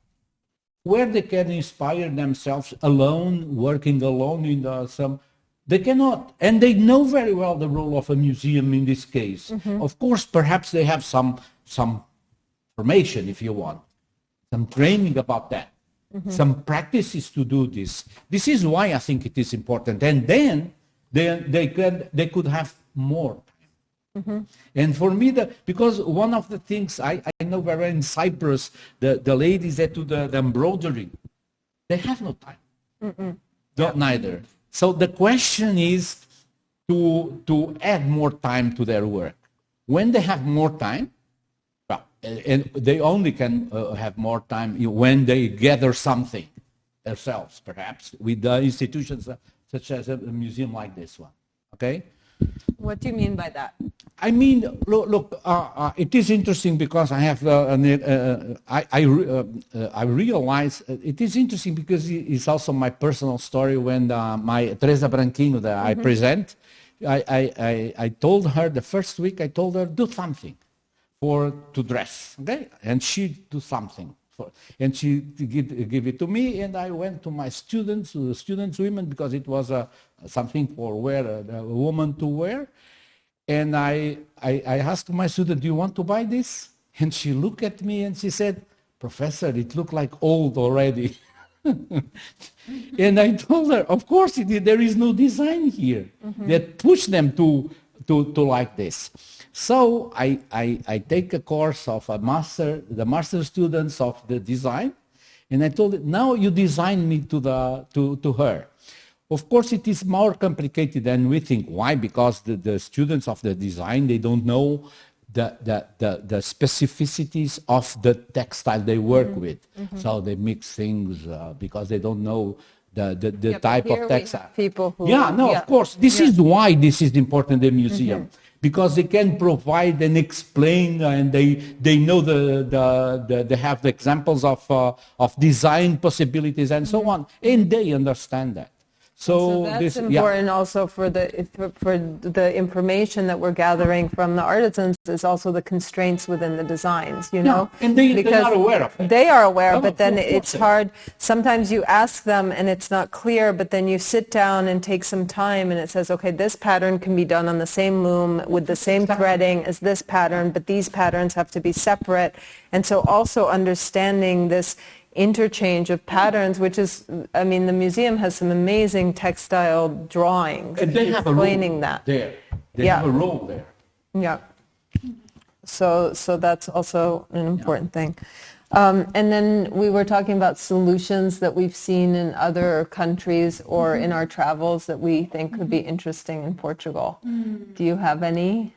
where they can inspire themselves alone, working alone in some, they cannot. And they know very well the role of a museum in this case. Of course, perhaps they have some formation, if you want, some training about that. some practices to do this. This is why I think it is important. And then they could have more time. And for me, because one of the things I know very well in Cyprus, the ladies that do the embroidery, they have no time. Neither. So the question is to add more time to their work. When they have more time, and they only can have more time when they gather something themselves, perhaps, with the institutions such as a museum like this one. Okay? What do you mean by that? I mean, look, it is interesting because I have, I realize it is interesting because it's also my personal story when my Teresa Branquinho that I present, I told her the first week, I told her, do something to dress, okay? And she do something. And she give it to me, and I went to my students, women, because it was something for a woman to wear. And I asked my student, do you want to buy this? And she looked at me and she said, Professor, it looked like old already. And I told her, of course, there is no design here that push them to like this. So I take a course of the master students of the design, and I told it, now you design me to her. Of course, it is more complicated than we think. Why? Because the students of the design, they don't know the specificities of the textile they work with. So they mix things because they don't know the type of textile. People who, of course. This is why this is important in the museum. Because they can provide and explain, and they know they have the examples of design possibilities and so on, and they understand that. So that's important also for the information that we're gathering from the artisans is also the constraints within the designs, you know? And they are aware of it. They are aware, but then it's hard. Sometimes you ask them and it's not clear, but then you sit down and take some time and it says, okay, this pattern can be done on the same loom with the same threading as this pattern, but these patterns have to be separate. And so also understanding this interchange of patterns, which is, I mean, the museum has some amazing textile drawings and they have explaining that. There. They have a role there. Yeah. So that's also an important thing. And then we were talking about solutions that we've seen in other countries or in our travels that we think could be interesting in Portugal. Do you have any?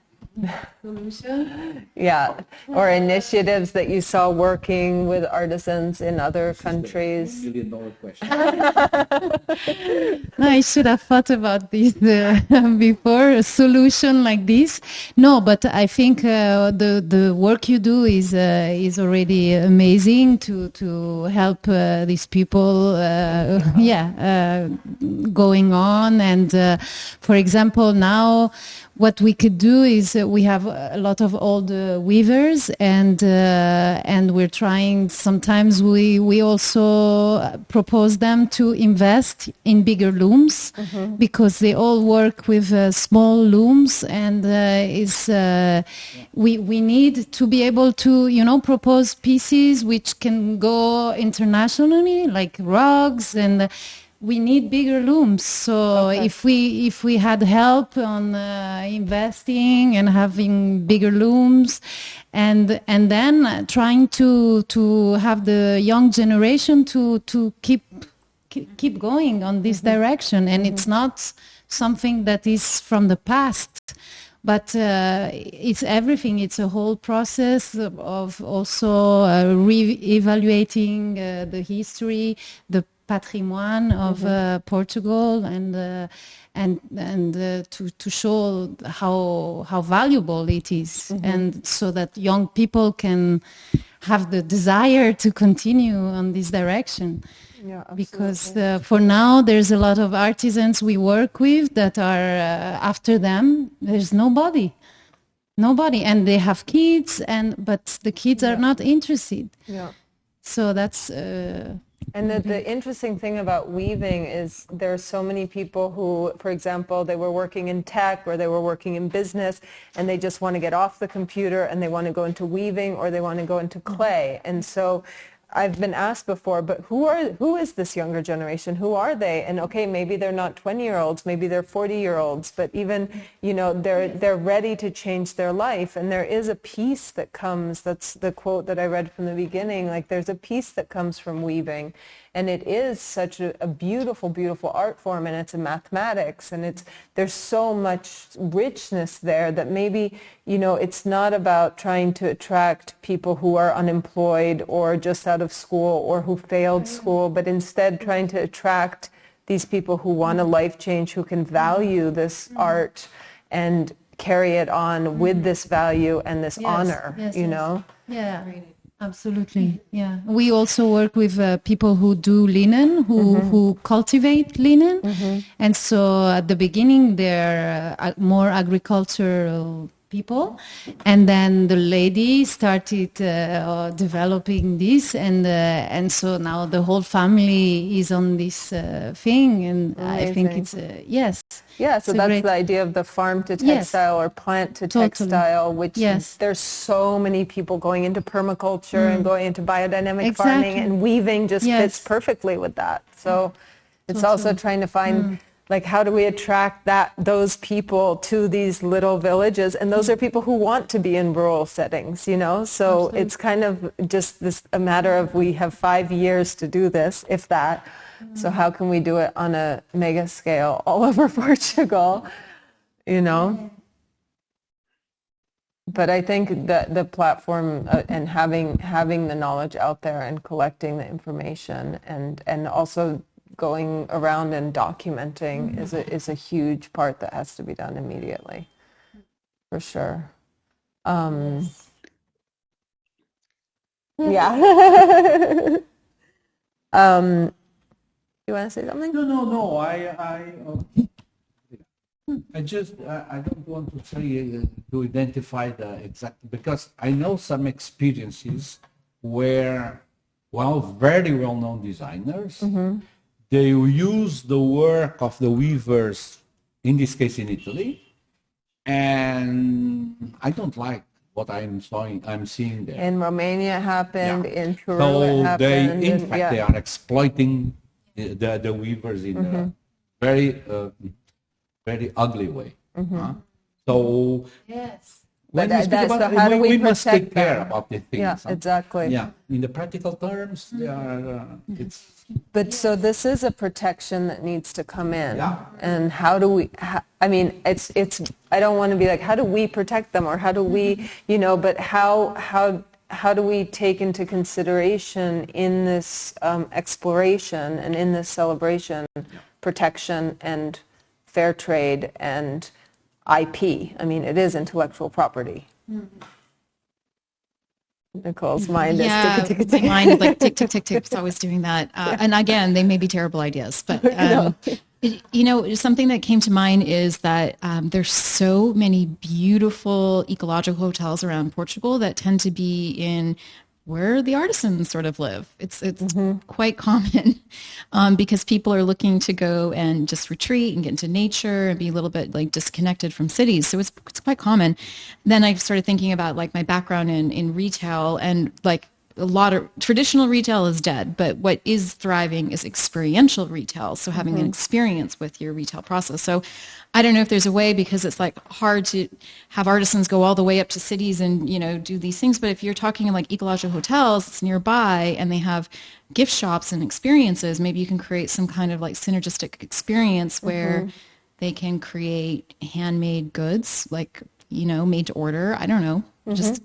Solution? Yeah, or initiatives that you saw working with artisans in other countries. $1 million question. No, I should have thought about this before, a solution like this. No, but I think the work you do is already amazing to help these people, going on. And for example, now what we could do is we have a lot of old weavers, and we're trying. Sometimes we also propose them to invest in bigger looms because they all work with small looms, and we need to be able to propose pieces which can go internationally, like rugs and. We need bigger looms. So if we had help on investing and having bigger looms, and then trying to have the young generation to keep going on this direction, and it's not something that is from the past. But it's everything. It's a whole process of also re-evaluating the history, the patrimoine of Portugal, and to show how valuable it is, and so that young people can have the desire to continue on this direction. Yeah, because for now there's a lot of artisans we work with that are after them. There's nobody, and they have kids, but the kids are not interested. Yeah. So that's. And the interesting thing about weaving is there are so many people who, for example, they were working in tech or they were working in business and they just want to get off the computer and they want to go into weaving or they want to go into clay. And so I've been asked before, but who is this younger generation? Who are they? And okay, maybe they're not 20-year-olds, maybe they're 40-year-olds, but even, they're ready to change their life. And there is a peace that comes, that's the quote that I read from the beginning, like there's a peace that comes from weaving. And it is such a beautiful, beautiful art form, and it's a mathematics, and there's so much richness there that maybe, it's not about trying to attract people who are unemployed or just out of school or who failed school, but instead trying to attract these people who want a life change, who can value this art and carry it on with this value and this honor, Yeah. Absolutely, yeah. We also work with people who do linen, who cultivate linen. And so at the beginning, they're more agricultural people. And then the lady started developing this. And so now the whole family is on this thing. And I think it's, yes. Yeah, so that's the idea of the farm to textile or plant to textile, which there's so many people going into permaculture and going into biodynamic farming, and weaving just fits perfectly with that. So it's also trying to find, like, how do we attract those people to these little villages? And those are people who want to be in rural settings, So it's kind of just a matter of, we have 5 years to do this, if that. So how can we do it on a mega scale all over Portugal, But I think that the platform and having the knowledge out there and collecting the information and also going around and documenting is a huge part that has to be done immediately, for sure. Yeah. You want to say something? No. I don't want to say to identify the exact, because I know some experiences where, very well-known designers, they use the work of the weavers, in this case in Italy, and I don't like what I'm seeing there. In Romania it happened, in Peru so it happened. They are exploiting the weavers in a very, very ugly way. So when we speak about we must take care about the things. Yeah, exactly. Yeah, in the practical terms, they are. But so this is a protection that needs to come in. Yeah. And how do we? It's. I don't want to be like, how do we protect them, or how do we, But how do we take into consideration in this exploration and in this celebration protection and fair trade and IP? It is intellectual property. Nicole's mind is tick. Mine is like tick, tick, tick, tick. It's always doing that. And again, they may be terrible ideas, but something that came to mind is that there's so many beautiful ecological hotels around Portugal that tend to be in where the artisans sort of live. It's quite common because people are looking to go and just retreat and get into nature and be a little bit like disconnected from cities. So it's quite common. Then I started thinking about like my background in retail, and like a lot of traditional retail is dead, but what is thriving is experiential retail. So having an experience with your retail process. So I don't know if there's a way, because it's like hard to have artisans go all the way up to cities and, do these things. But if you're talking in like ecological hotels, it's nearby and they have gift shops and experiences, maybe you can create some kind of like synergistic experience where they can create handmade goods, like, made to order. I don't know, just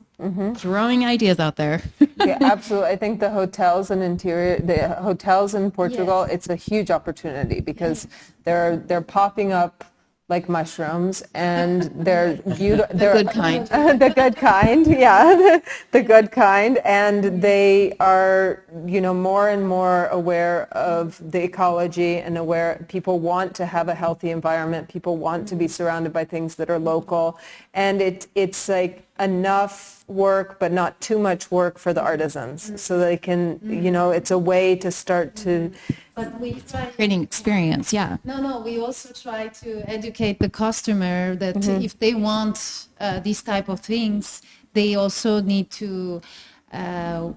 throwing ideas out there. Yeah, absolutely. I think the hotels in Portugal, it's a huge opportunity because they're popping up like mushrooms, and they're beautiful. The good kind. The good kind, yeah, the good kind, and they are, more and more aware of the ecology and aware. People want to have a healthy environment. People want to be surrounded by things that are local, and it's like enough work, but not too much work for the artisans, so they can, it's a way to start to. But we try creating experience, yeah. No, we also try to educate the customer that if they want these type of things, they also need to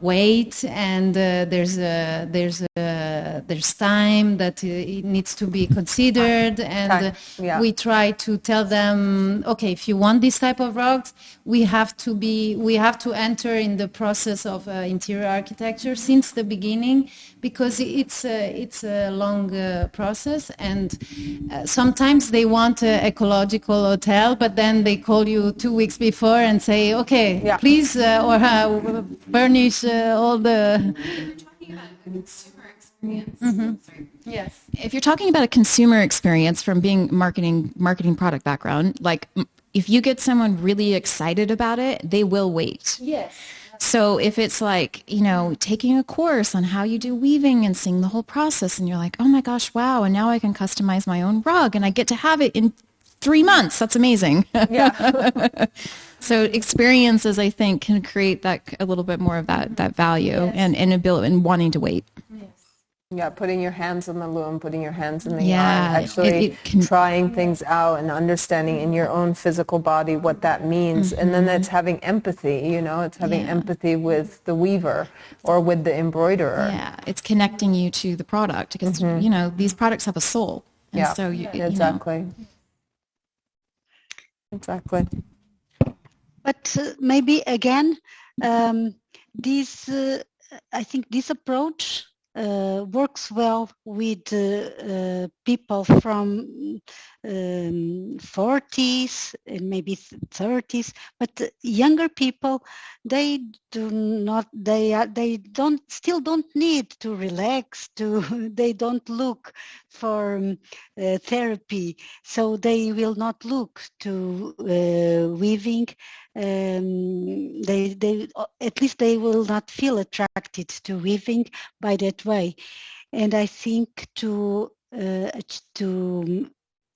wait, and there's time that it needs to be considered, and we try to tell them, okay, if you want this type of rugs, we have to enter in the process of interior architecture since the beginning, because it's a long process, and sometimes they want an ecological hotel, but then they call you 2 weeks before and say, okay, please furnish all the... Yes. If you're talking about a consumer experience from being marketing product background, like if you get someone really excited about it, they will wait. Yes. So if it's like, taking a course on how you do weaving and seeing the whole process, and you're like, oh my gosh, wow, and now I can customize my own rug and I get to have it in 3 months. That's amazing. Yeah. So experiences, I think, can create that a little bit more of that value and wanting to wait. Yeah, putting your hands on the loom, putting your hands in the yarn, actually trying things out and understanding in your own physical body what that means. And then it's having empathy, it's having empathy with the weaver or with the embroiderer. Yeah, it's connecting you to the product because, these products have a soul. And so exactly. Exactly. But maybe again, I think this approach works well with people from 40s and maybe 30s, but younger people, they still don't need to relax, they don't look for therapy, so they will not look to weaving. They at least they will not feel attracted to weaving by that way. And I think to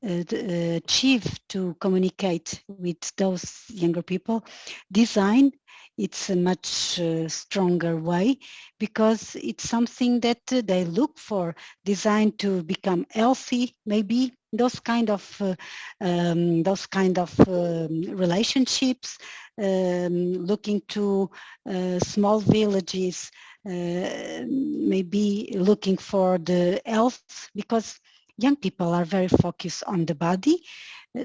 achieve, to communicate with those younger people, design, it's a much stronger way, because it's something that they look for. Design to become healthy, maybe those kind of relationships, looking to small villages, maybe looking for the health, because young people are very focused on the body,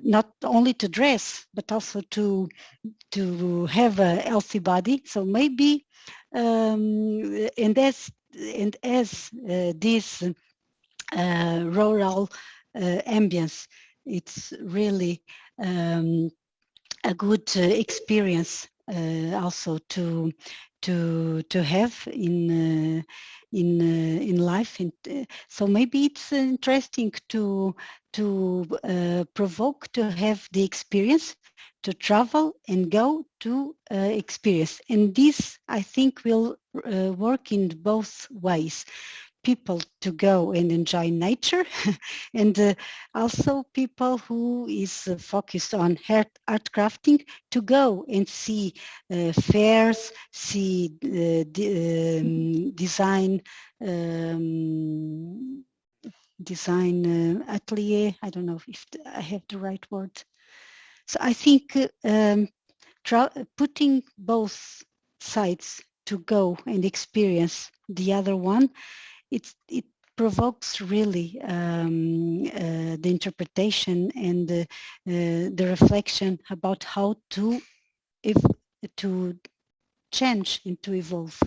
not only to dress, but also to have a healthy body. So maybe, as this rural ambience, it's really a good experience also to have in life. And so maybe it's interesting to provoke, to have the experience, to travel and go to experience. And this, I think, will work in both ways. People to go and enjoy nature, and also people who is focused on art crafting to go and see fairs, see design atelier. I don't know if I have the right word. So I think putting both sides to go and experience the other one, it provokes really the interpretation and the reflection about how to change and to evolve.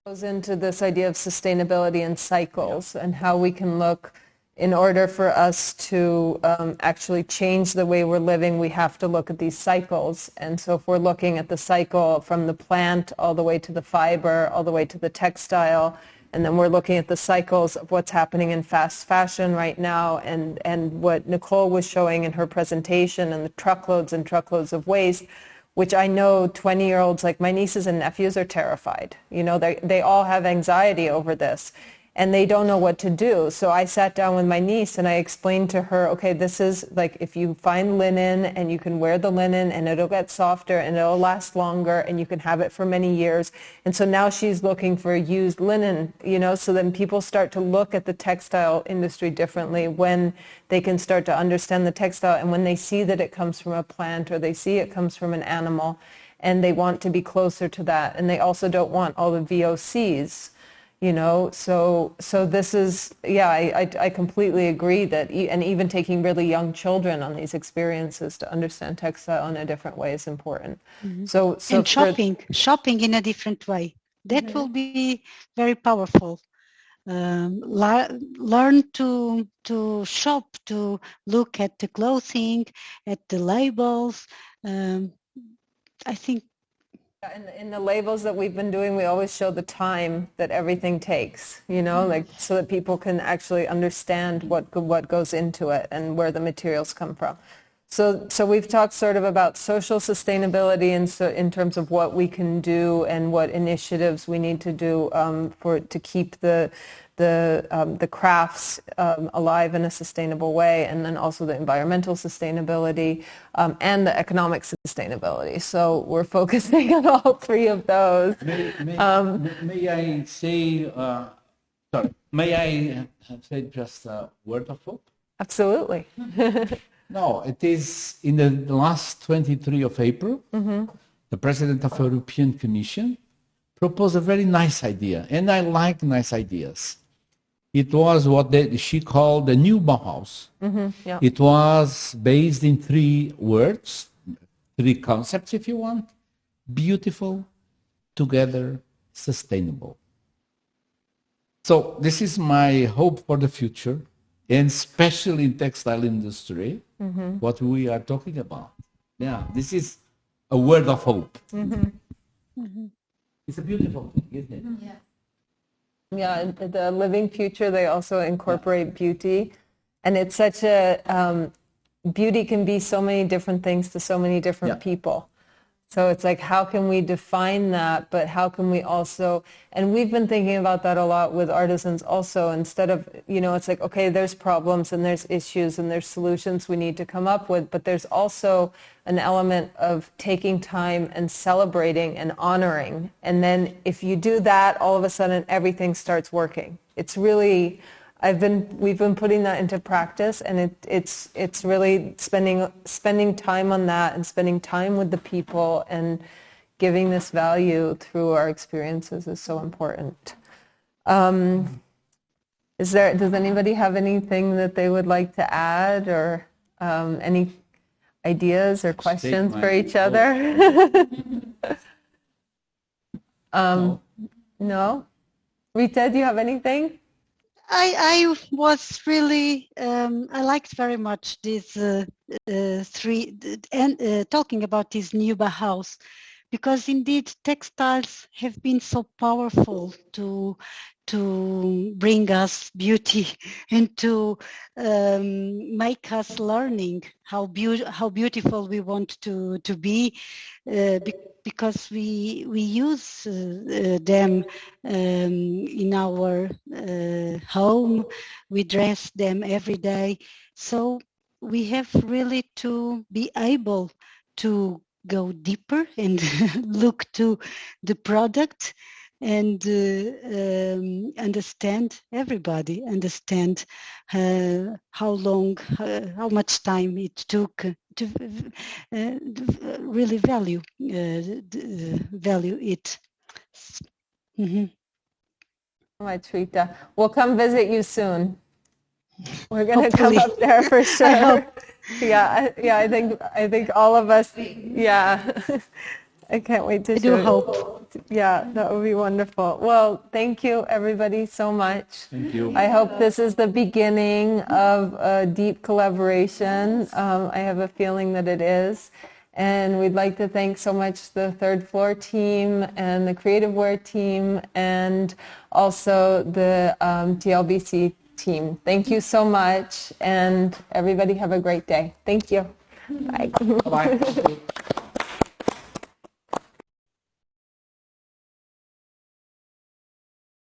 Goes into this idea of sustainability and cycles, and how we can look, in order for us to actually change the way we're living, we have to look at these cycles. And so if we're looking at the cycle from the plant all the way to the fiber, all the way to the textile, and then we're looking at the cycles of what's happening in fast fashion right now, and what Nicole was showing in her presentation, and the truckloads and truckloads of waste, which I know 20-year-olds, like my nieces and nephews, are terrified. They all have anxiety over this, and they don't know what to do. So I sat down with my niece and I explained to her, okay, this is like, if you find linen and you can wear the linen and it'll get softer and it'll last longer and you can have it for many years. And so now she's looking for used linen, so then people start to look at the textile industry differently when they can start to understand the textile, and when they see that it comes from a plant or they see it comes from an animal. and they want to be closer to that, and they also don't want all the VOCs. So this is, I completely agree that, and even taking really young children on these experiences to understand textile in a different way is important. Mm-hmm. And shopping in a different way. That will be very powerful. Learn to shop, to look at the clothing, at the labels. I think. In the labels that we've been doing, we always show the time that everything takes, like so that people can actually understand what goes into it and where the materials come from. So we've talked sort of about social sustainability in terms of what we can do and what initiatives we need to do to keep the crafts alive in a sustainable way, and then also the environmental sustainability and the economic sustainability. So we're focusing on all three of those. May I say, may I say just a word of hope? Absolutely. No, it is in the last 23 of April, the President of the European Commission proposed a very nice idea, and I like nice ideas. It was what she called the new Bauhaus. Yeah. It was based in three words, three concepts, if you want: beautiful, together, sustainable. So this is my hope for the future, and especially in textile industry, what we are talking about. Yeah, this is a word of hope. It's a beautiful thing, isn't it? Yeah. Yeah, the living future, they also incorporate beauty. And it's such a, beauty can be so many different things to so many different people. So it's like, how can we define that, but how can we also, and we've been thinking about that a lot with artisans also, instead of, it's like, okay, there's problems and there's issues and there's solutions we need to come up with, but there's also an element of taking time and celebrating and honoring. And then if you do that, all of a sudden everything starts working. It's really, we've been putting that into practice, and it's really spending time on that and spending time with the people and giving this value through our experiences is so important. Does anybody have anything that they would like to add, or any ideas or questions for each other? No? Rita, do you have anything? I was really, I liked very much these three, and talking about this new Bauhaus, because indeed textiles have been so powerful to bring us beauty and to make us learning how beautiful we want to be, because we use them in our home. We dress them every day, so we have really to be able to go deeper and look to the product and understand everybody, understand how much time it took to really value it. All right, Rita. We'll come visit you soon. We're going to come up there for sure. I hope. Yeah, I think all of us, yeah. I can't wait to I do hope. Yeah, that would be wonderful. Well, thank you everybody so much. Thank you. I hope this is the beginning of a deep collaboration. I have a feeling that it is. And we'd like to thank so much the Third Floor team and the Creative Wear team and also the TLBC team. Thank you so much, and everybody have a great day. Thank you. Bye. Bye.